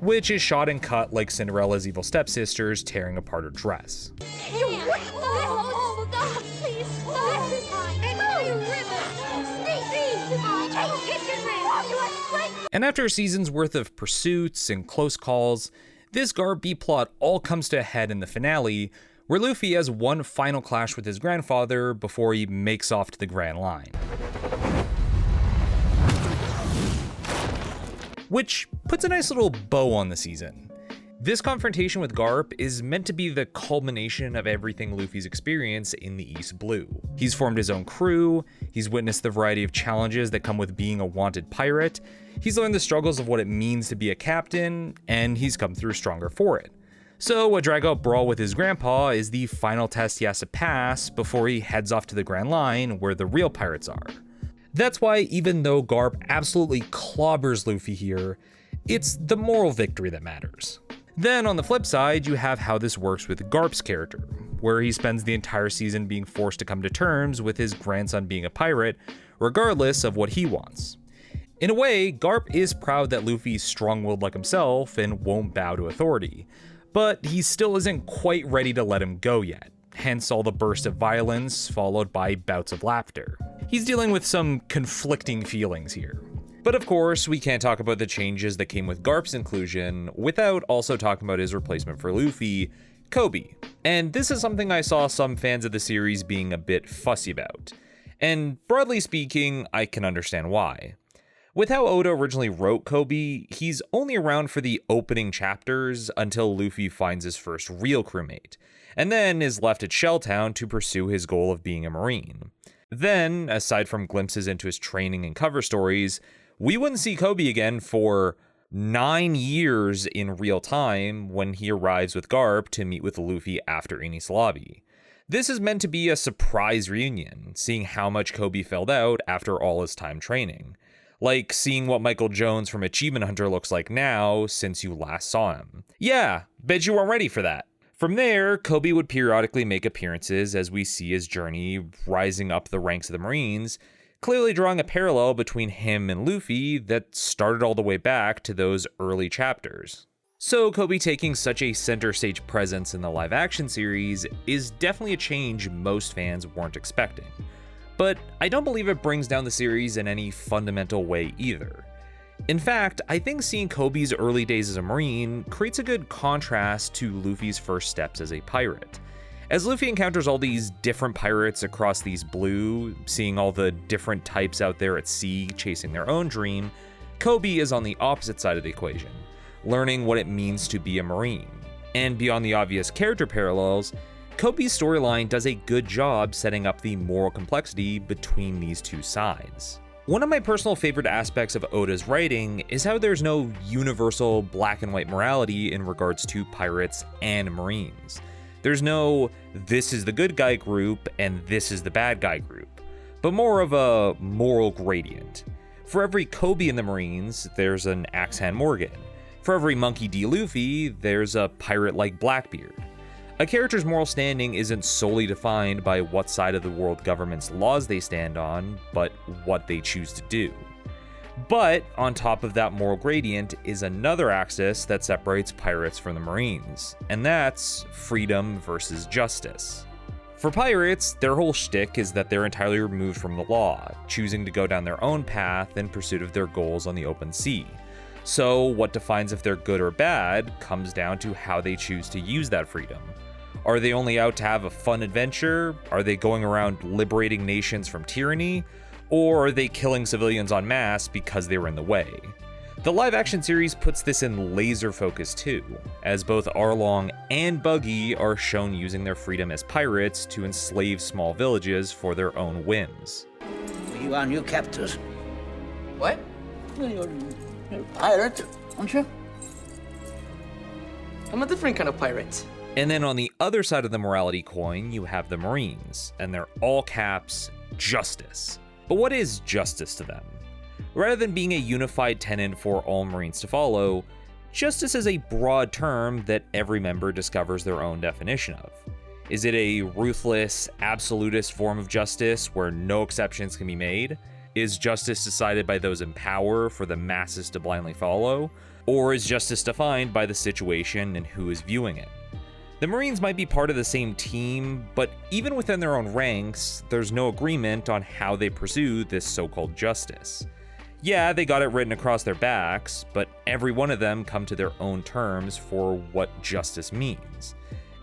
which is shot and cut like Cinderella's evil stepsisters tearing apart her dress. And after a season's worth of pursuits and close calls, this Garp B-plot all comes to a head in the finale, where Luffy has one final clash with his grandfather before he makes off to the Grand Line. Which puts a nice little bow on the season. This confrontation with Garp is meant to be the culmination of everything Luffy's experienced in the East Blue. He's formed his own crew, he's witnessed the variety of challenges that come with being a wanted pirate, he's learned the struggles of what it means to be a captain, and he's come through stronger for it. So a drag-out brawl with his grandpa is the final test he has to pass before he heads off to the Grand Line where the real pirates are. That's why even though Garp absolutely clobbers Luffy here, it's the moral victory that matters. Then on the flip side, you have how this works with Garp's character, where he spends the entire season being forced to come to terms with his grandson being a pirate, regardless of what he wants. In a way, Garp is proud that Luffy's strong-willed like himself and won't bow to authority, but he still isn't quite ready to let him go yet, hence all the bursts of violence followed by bouts of laughter. He's dealing with some conflicting feelings here. But of course, we can't talk about the changes that came with Garp's inclusion without also talking about his replacement for Luffy, Koby. And this is something I saw some fans of the series being a bit fussy about. And broadly speaking, I can understand why. With how Oda originally wrote Koby, he's only around for the opening chapters until Luffy finds his first real crewmate, and then is left at Shelltown to pursue his goal of being a Marine. Then, aside from glimpses into his training and cover stories, we wouldn't see Koby again for 9 years in real time when he arrives with Garp to meet with Luffy after Enies Lobby. This is meant to be a surprise reunion, seeing how much Koby filled out after all his time training. Like seeing what Michael Jones from Achievement Hunter looks like now since you last saw him. Yeah, bet you weren't ready for that. From there, Koby would periodically make appearances as we see his journey rising up the ranks of the Marines, clearly drawing a parallel between him and Luffy that started all the way back to those early chapters. So Koby taking such a center stage presence in the live action series is definitely a change most fans weren't expecting. But I don't believe it brings down the series in any fundamental way either. In fact, I think seeing Koby's early days as a Marine creates a good contrast to Luffy's first steps as a pirate. As Luffy encounters all these different pirates across these blue, seeing all the different types out there at sea chasing their own dream, Koby is on the opposite side of the equation, learning what it means to be a Marine. And beyond the obvious character parallels, Koby's storyline does a good job setting up the moral complexity between these two sides. One of my personal favorite aspects of Oda's writing is how there's no universal black and white morality in regards to pirates and Marines. There's no, this is the good guy group and this is the bad guy group, but more of a moral gradient. For every Koby in the Marines, there's an Axe-Hand Morgan. For every Monkey D. Luffy, there's a pirate like Blackbeard. A character's moral standing isn't solely defined by what side of the world government's laws they stand on, but what they choose to do. But on top of that moral gradient is another axis that separates pirates from the Marines, and that's freedom versus justice. For pirates, their whole shtick is that they're entirely removed from the law, choosing to go down their own path in pursuit of their goals on the open sea. So what defines if they're good or bad comes down to how they choose to use that freedom. Are they only out to have a fun adventure? Are they going around liberating nations from tyranny? Or are they killing civilians en masse because they were in the way? The live action series puts this in laser focus too, as both Arlong and Buggy are shown using their freedom as pirates to enslave small villages for their own whims. You are new captors. What? Well, you're a pirate, aren't you? I'm a different kind of pirate. And then on the other side of the morality coin, you have the Marines, and they're all caps, justice. But what is justice to them? Rather than being a unified tenet for all Marines to follow, justice is a broad term that every member discovers their own definition of. Is it a ruthless, absolutist form of justice where no exceptions can be made? Is justice decided by those in power for the masses to blindly follow? Or is justice defined by the situation and who is viewing it? The Marines might be part of the same team, but even within their own ranks, there's no agreement on how they pursue this so-called justice. Yeah, they got it written across their backs, but every one of them come to their own terms for what justice means.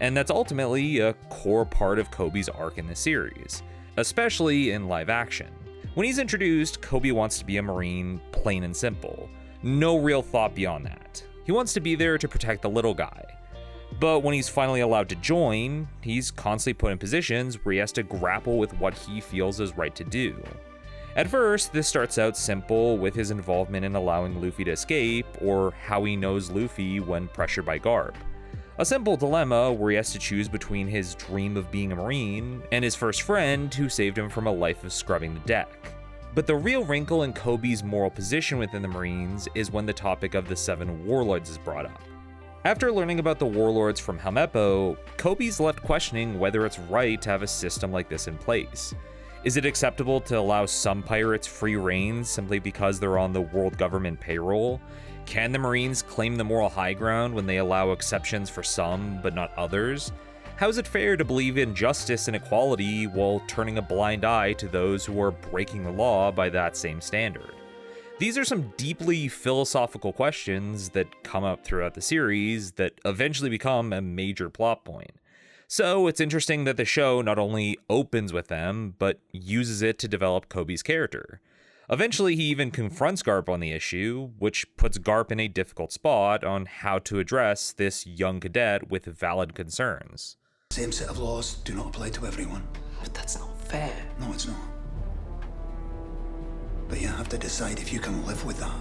And that's ultimately a core part of Koby's arc in the series, especially in live action. When he's introduced, Koby wants to be a Marine, plain and simple. No real thought beyond that. He wants to be there to protect the little guy. But when he's finally allowed to join, he's constantly put in positions where he has to grapple with what he feels is right to do. At first, this starts out simple with his involvement in allowing Luffy to escape, or how he knows Luffy when pressured by Garp. A simple dilemma where he has to choose between his dream of being a Marine and his first friend who saved him from a life of scrubbing the deck. But the real wrinkle in Koby's moral position within the Marines is when the topic of the 7 warlords is brought up. After learning about the warlords from Helmeppo, Koby's left questioning whether it's right to have a system like this in place. Is it acceptable to allow some pirates free rein simply because they're on the world government payroll? Can the Marines claim the moral high ground when they allow exceptions for some but not others? How is it fair to believe in justice and equality while turning a blind eye to those who are breaking the law by that same standard? These are some deeply philosophical questions that come up throughout the series that eventually become a major plot point. So it's interesting that the show not only opens with them, but uses it to develop Koby's character. Eventually, he even confronts Garp on the issue, which puts Garp in a difficult spot on how to address this young cadet with valid concerns. Same set of laws do not apply to everyone. But that's not fair. No, it's not. But you have to decide if you can live with that.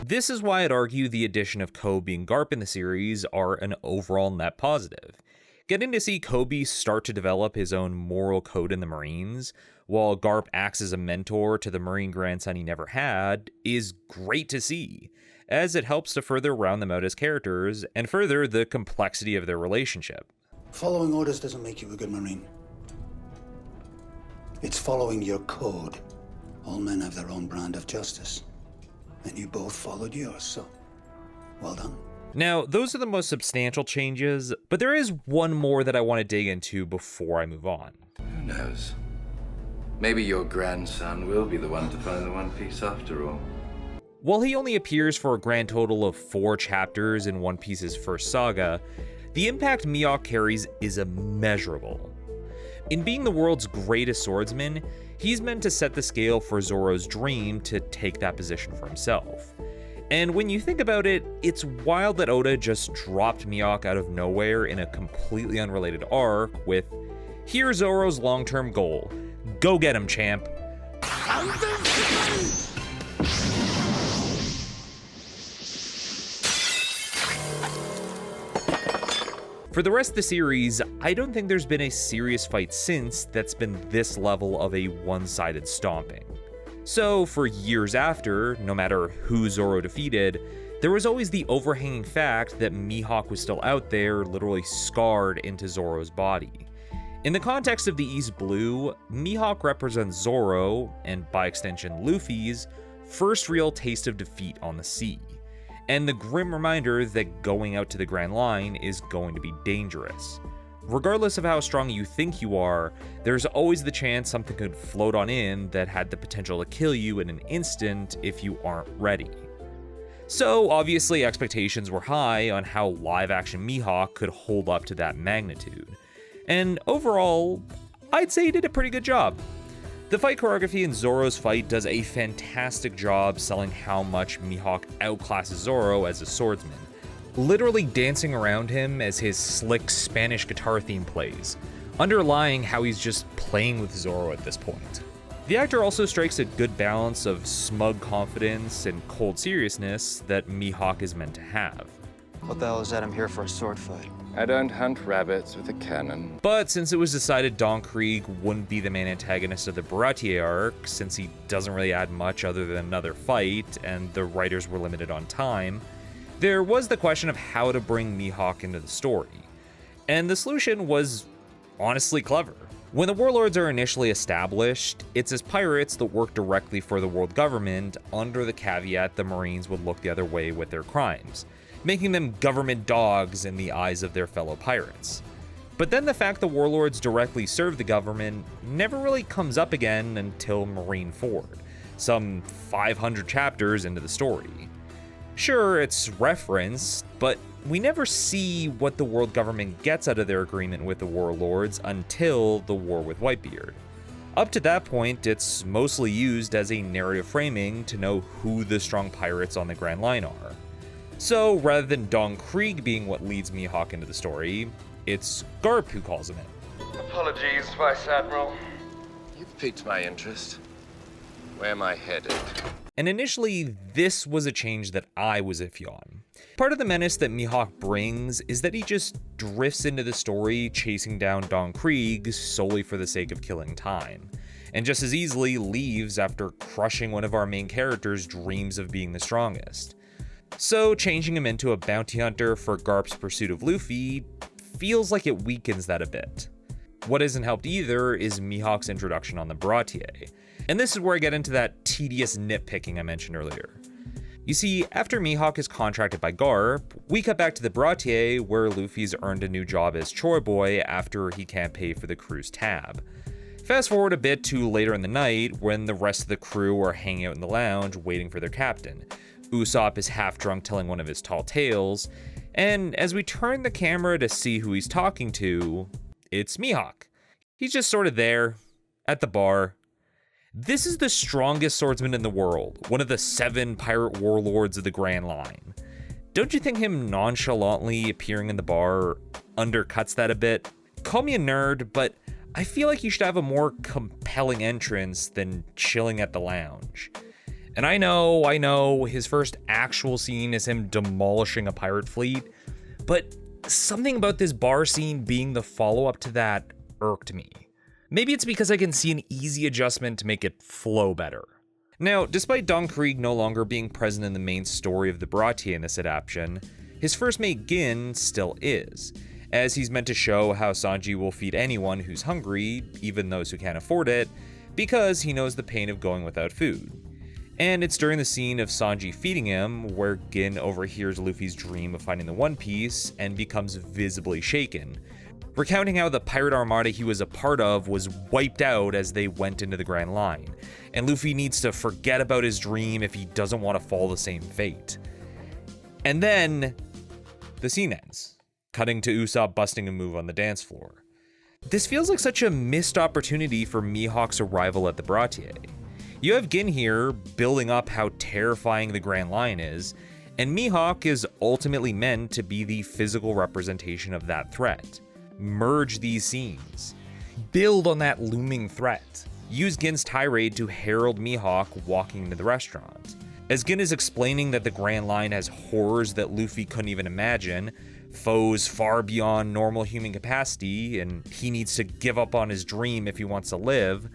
This is why I'd argue the addition of Koby and Garp in the series are an overall net positive. Getting to see Koby start to develop his own moral code in the Marines, while Garp acts as a mentor to the Marine grandson he never had, is great to see, as it helps to further round them out as characters and further the complexity of their relationship. Following orders doesn't make you a good Marine. It's following your code. All men have their own brand of justice. And you both followed yours, so well done. Now, those are the most substantial changes, but there is one more that I want to dig into before I move on. Who knows? Maybe your grandson will be the one to find the One Piece after all. While he only appears for a grand total of 4 chapters in One Piece's first saga, the impact Mihawk carries is immeasurable. In being the world's greatest swordsman, he's meant to set the scale for Zoro's dream to take that position for himself. And when you think about it, it's wild that Oda just dropped Mihawk out of nowhere in a completely unrelated arc with, here's Zoro's long-term goal. Go get him, champ. For the rest of the series, I don't think there's been a serious fight since that's been this level of a one-sided stomping. So, for years after, no matter who Zoro defeated, there was always the overhanging fact that Mihawk was still out there, literally scarred into Zoro's body. In the context of the East Blue, Mihawk represents Zoro, and by extension Luffy's, first real taste of defeat on the sea, and the grim reminder that going out to the Grand Line is going to be dangerous. Regardless of how strong you think you are, there's always the chance something could float on in that had the potential to kill you in an instant if you aren't ready. So obviously expectations were high on how live-action Mihawk could hold up to that magnitude. And overall, I'd say he did a pretty good job. The fight choreography in Zoro's fight does a fantastic job selling how much Mihawk outclasses Zoro as a swordsman, literally dancing around him as his slick Spanish guitar theme plays, underlying how he's just playing with Zoro at this point. The actor also strikes a good balance of smug confidence and cold seriousness that Mihawk is meant to have. What the hell is that? I'm here for a sword fight. I don't hunt rabbits with a cannon. But since it was decided Don Krieg wouldn't be the main antagonist of the Baratier arc, since he doesn't really add much other than another fight, and the writers were limited on time, there was the question of how to bring Mihawk into the story. And the solution was honestly clever. When the warlords are initially established, it's as pirates that work directly for the world government, under the caveat the Marines would look the other way with their crimes, making them government dogs in the eyes of their fellow pirates. But then the fact the warlords directly serve the government never really comes up again until Marineford, some 500 chapters into the story. Sure, it's referenced, but we never see what the world government gets out of their agreement with the warlords until the war with Whitebeard. Up to that point, it's mostly used as a narrative framing to know who the strong pirates on the Grand Line are. So rather than Don Krieg being what leads Mihawk into the story, it's Garp who calls him in. Apologies, Vice Admiral. You've piqued my interest. Where am I headed? And initially, this was a change that I was iffy on. Part of the menace that Mihawk brings is that he just drifts into the story chasing down Don Krieg solely for the sake of killing time, and just as easily leaves after crushing one of our main characters' dreams of being the strongest. So changing him into a bounty hunter for Garp's pursuit of Luffy feels like it weakens that a bit. What isn't helped either is Mihawk's introduction on the Baratier, and this is where I get into that tedious nitpicking I mentioned earlier. You see, after Mihawk is contracted by Garp, we cut back to the Baratier where Luffy's earned a new job as chore boy after he can't pay for the crew's tab. Fast forward a bit to later in the night when the rest of the crew are hanging out in the lounge waiting for their captain. Usopp is half drunk telling one of his tall tales, and as we turn the camera to see who he's talking to, it's Mihawk. He's just sort of there, at the bar. This is the strongest swordsman in the world, one of the 7 pirate warlords of the Grand Line. Don't you think him nonchalantly appearing in the bar undercuts that a bit? Call me a nerd, but I feel like you should have a more compelling entrance than chilling at the lounge. And I know, his first actual scene is him demolishing a pirate fleet, but something about this bar scene being the follow-up to that irked me. Maybe it's because I can see an easy adjustment to make it flow better. Now, despite Don Krieg no longer being present in the main story of the Baratier in this adaptation, his first mate Gin still is, as he's meant to show how Sanji will feed anyone who's hungry, even those who can't afford it, because he knows the pain of going without food. And it's during the scene of Sanji feeding him where Gin overhears Luffy's dream of finding the One Piece and becomes visibly shaken, recounting how the pirate armada he was a part of was wiped out as they went into the Grand Line, and Luffy needs to forget about his dream if he doesn't want to fall the same fate. And then the scene ends, cutting to Usopp busting a move on the dance floor. This feels like such a missed opportunity for Mihawk's arrival at the Baratier. You have Gin here building up how terrifying the Grand Line is, and Mihawk is ultimately meant to be the physical representation of that threat. Merge these scenes. Build on that looming threat. Use Gin's tirade to herald Mihawk walking into the restaurant. As Gin is explaining that the Grand Line has horrors that Luffy couldn't even imagine, foes far beyond normal human capacity, and he needs to give up on his dream if he wants to live,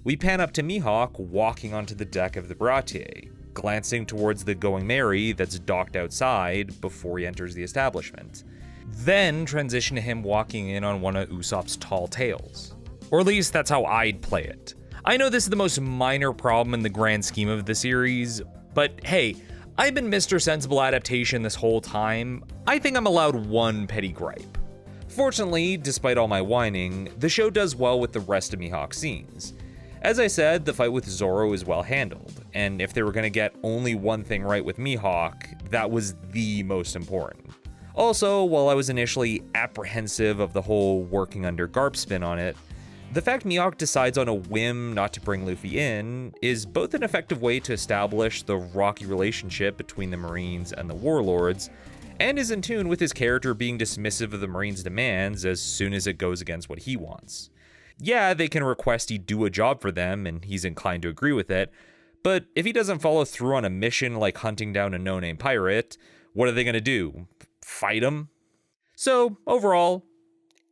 we pan up to Mihawk walking onto the deck of the Baratier, glancing towards the Going Merry that's docked outside before he enters the establishment. Then transition to him walking in on one of Usopp's tall tales. Or at least that's how I'd play it. I know this is the most minor problem in the grand scheme of the series, but hey, I've been Mr. Sensible Adaptation this whole time. I think I'm allowed one petty gripe. Fortunately, despite all my whining, the show does well with the rest of Mihawk's scenes. As I said, the fight with Zoro is well handled, and if they were going to get only one thing right with Mihawk, that was the most important. Also, while I was initially apprehensive of the whole working under Garp spin on it, The fact Mihawk decides on a whim not to bring Luffy in is both an effective way to establish the rocky relationship between the Marines and the Warlords, and is in tune with his character being dismissive of the Marines' demands as soon as it goes against what he wants. Yeah, they can request he do a job for them, and he's inclined to agree with it, but if he doesn't follow through on a mission like hunting down a no-name pirate, what are they going to do? Fight him? So, overall,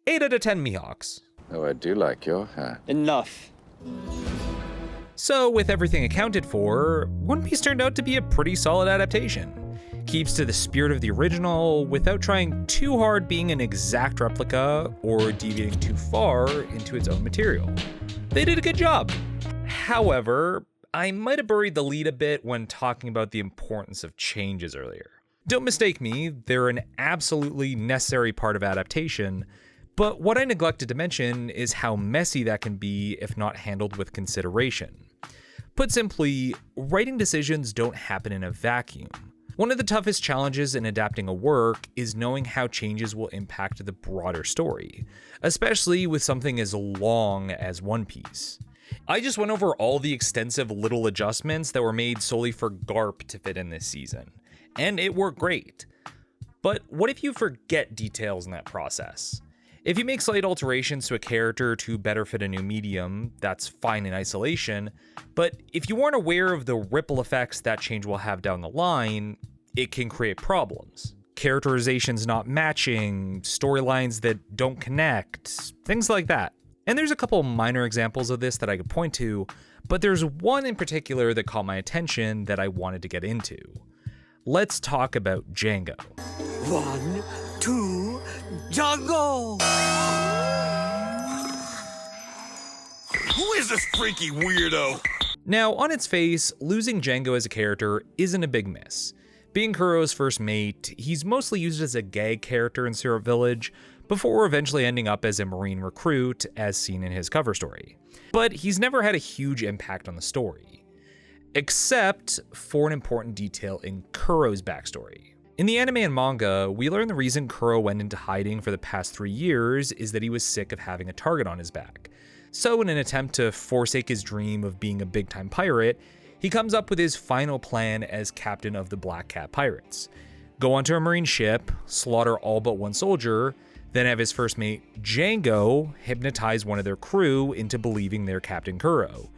8 out of 10 Mihawks. Oh, I do like your hat. Enough. So, with everything accounted for, One Piece turned out to be a pretty solid adaptation. Keeps to the spirit of the original without trying too hard being an exact replica or deviating too far into its own material. They did a good job. However, I might have buried the lead a bit when talking about the importance of changes earlier. Don't mistake me, they're an absolutely necessary part of adaptation, but what I neglected to mention is how messy that can be if not handled with consideration. Put simply, writing decisions don't happen in a vacuum. One of the toughest challenges in adapting a work is knowing how changes will impact the broader story, especially with something as long as One Piece. I just went over all the extensive little adjustments that were made solely for Garp to fit in this season, and it worked great. But what if you forget details in that process? If you make slight alterations to a character to better fit a new medium, that's fine in isolation, but if you aren't aware of the ripple effects that change will have down the line, it can create problems. Characterizations not matching, storylines that don't connect, things like that. And there's a couple minor examples of this that I could point to, but there's one in particular that caught my attention that I wanted to get into. Let's talk about Django. 1, 2, Django! Who is this freaky weirdo? Now, on its face, losing Django as a character isn't a big miss. Being Kuro's first mate, he's mostly used as a gag character in Syrup Village, before eventually ending up as a Marine recruit, as seen in his cover story. But he's never had a huge impact on the story, except for an important detail in Kuro's backstory. In the anime and manga, we learn the reason Kuro went into hiding for the past 3 years is that he was sick of having a target on his back. So in an attempt to forsake his dream of being a big-time pirate, he comes up with his final plan as captain of the Black Cat Pirates. Go onto a Marine ship, slaughter all but one soldier, then have his first mate, Django, hypnotize one of their crew into believing they're Captain Kuro.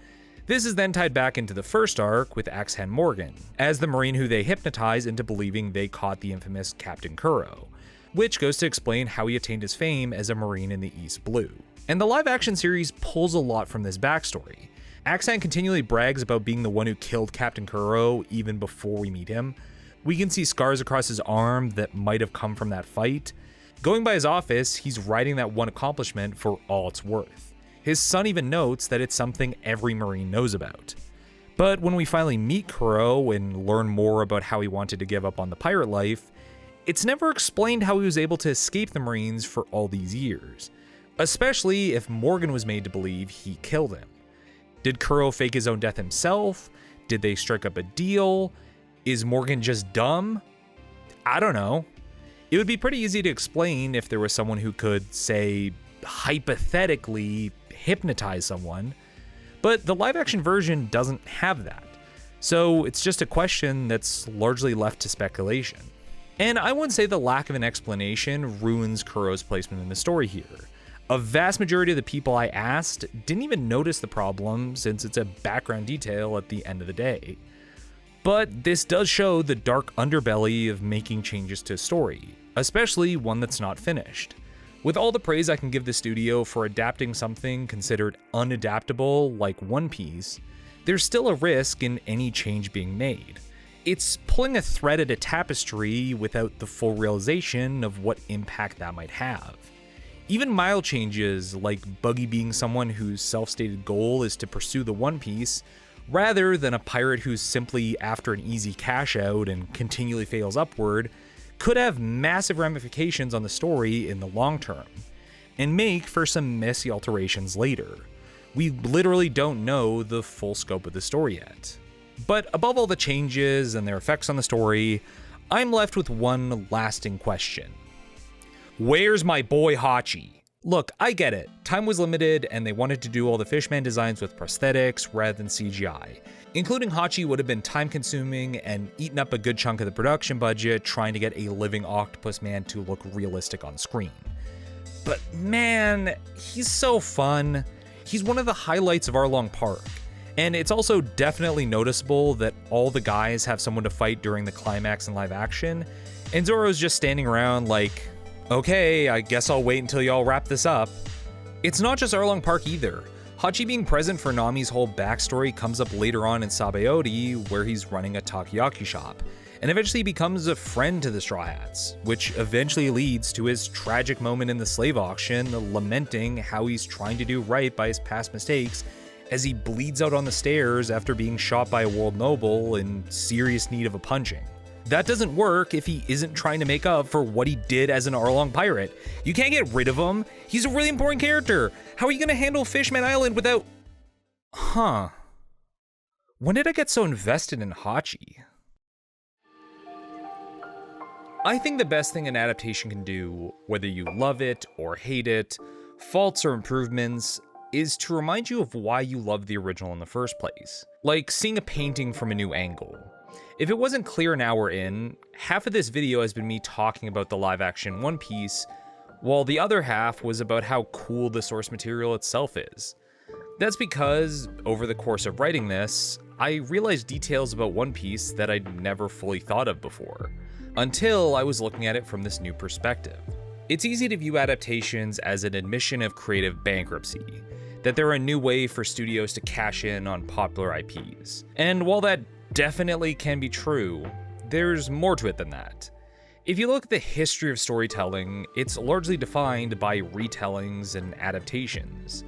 This is then tied back into the first arc with Axe-Hand Morgan, as the Marine who they hypnotize into believing they caught the infamous Captain Kuro, which goes to explain how he attained his fame as a Marine in the East Blue. And the live-action series pulls a lot from this backstory. Axe-Hand continually brags about being the one who killed Captain Kuro even before we meet him. We can see scars across his arm that might have come from that fight. Going by his office, he's writing that one accomplishment for all it's worth. His son even notes that it's something every Marine knows about. But when we finally meet Kuro and learn more about how he wanted to give up on the pirate life, it's never explained how he was able to escape the Marines for all these years, especially if Morgan was made to believe he killed him. Did Kuro fake his own death himself? Did they strike up a deal? Is Morgan just dumb? I don't know. It would be pretty easy to explain if there was someone who could, say, hypothetically hypnotize someone, but the live-action version doesn't have that. So it's just a question that's largely left to speculation. And I wouldn't say the lack of an explanation ruins Kuro's placement in the story here. A vast majority of the people I asked didn't even notice the problem since it's a background detail at the end of the day. But this does show the dark underbelly of making changes to a story, especially one that's not finished. With all the praise I can give the studio for adapting something considered unadaptable like One Piece, there's still a risk in any change being made. It's pulling a thread at a tapestry without the full realization of what impact that might have. Even mild changes, like Buggy being someone whose self-stated goal is to pursue the One Piece, rather than a pirate who's simply after an easy cash out and continually fails upward, could have massive ramifications on the story in the long term, and make for some messy alterations later. We literally don't know the full scope of the story yet. But above all the changes and their effects on the story, I'm left with one lasting question. Where's my boy Hachi? Look, I get it. Time was limited and they wanted to do all the Fishman designs with prosthetics rather than CGI. Including Hachi would have been time consuming and eaten up a good chunk of the production budget trying to get a living octopus man to look realistic on screen. But man, he's so fun. He's one of the highlights of Arlong Park. And it's also definitely noticeable that all the guys have someone to fight during the climax in live action, and Zoro's just standing around like, okay, I guess I'll wait until y'all wrap this up. It's not just Arlong Park either. Hachi being present for Nami's whole backstory comes up later on in Sabaody, where he's running a takoyaki shop, and eventually becomes a friend to the Straw Hats, which eventually leads to his tragic moment in the slave auction, lamenting how he's trying to do right by his past mistakes as he bleeds out on the stairs after being shot by a world noble in serious need of a punching. That doesn't work if he isn't trying to make up for what he did as an Arlong pirate. You can't get rid of him. He's a really important character. How are you gonna handle Fishman Island without... Huh. When did I get so invested in Hachi? I think the best thing an adaptation can do, whether you love it or hate it, faults or improvements, is to remind you of why you loved the original in the first place. Like seeing a painting from a new angle. If it wasn't clear an hour in, half of this video has been me talking about the live-action One Piece, while the other half was about how cool the source material itself is. That's because, over the course of writing this, I realized details about One Piece that I'd never fully thought of before, until I was looking at it from this new perspective. It's easy to view adaptations as an admission of creative bankruptcy, that they're a new way for studios to cash in on popular IPs. And while that definitely can be true, there's more to it than that. If you look at the history of storytelling, it's largely defined by retellings and adaptations.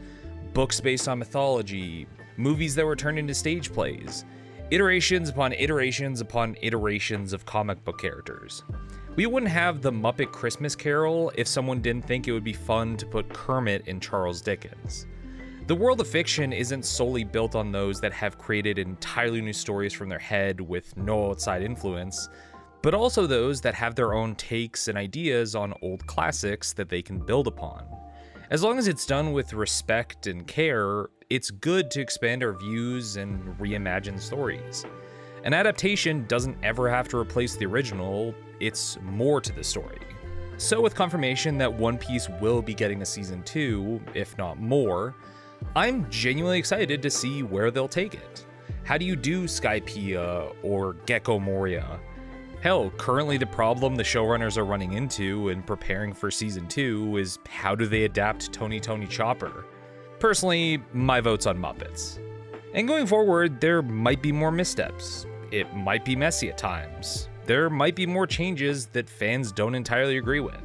Books based on mythology, movies that were turned into stage plays, iterations upon iterations upon iterations of comic book characters. We wouldn't have the Muppet Christmas Carol if someone didn't think it would be fun to put Kermit in Charles Dickens. The world of fiction isn't solely built on those that have created entirely new stories from their head with no outside influence, but also those that have their own takes and ideas on old classics that they can build upon. As long as it's done with respect and care, it's good to expand our views and reimagine stories. An adaptation doesn't ever have to replace the original, it's more to the story. So with confirmation that One Piece will be getting a season 2, if not more, I'm genuinely excited to see where they'll take it. How do you do Skypiea or Gecko Moria? Hell, currently the problem the showrunners are running into in preparing for season 2 is how do they adapt Tony Tony Chopper? Personally, my vote's on Muppets. And going forward, there might be more missteps. It might be messy at times. There might be more changes that fans don't entirely agree with.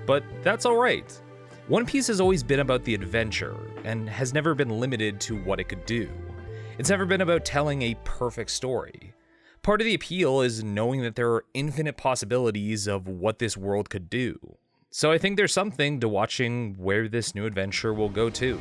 But that's alright. One Piece has always been about the adventure, and has never been limited to what it could do. It's never been about telling a perfect story. Part of the appeal is knowing that there are infinite possibilities of what this world could do. So I think there's something to watching where this new adventure will go to.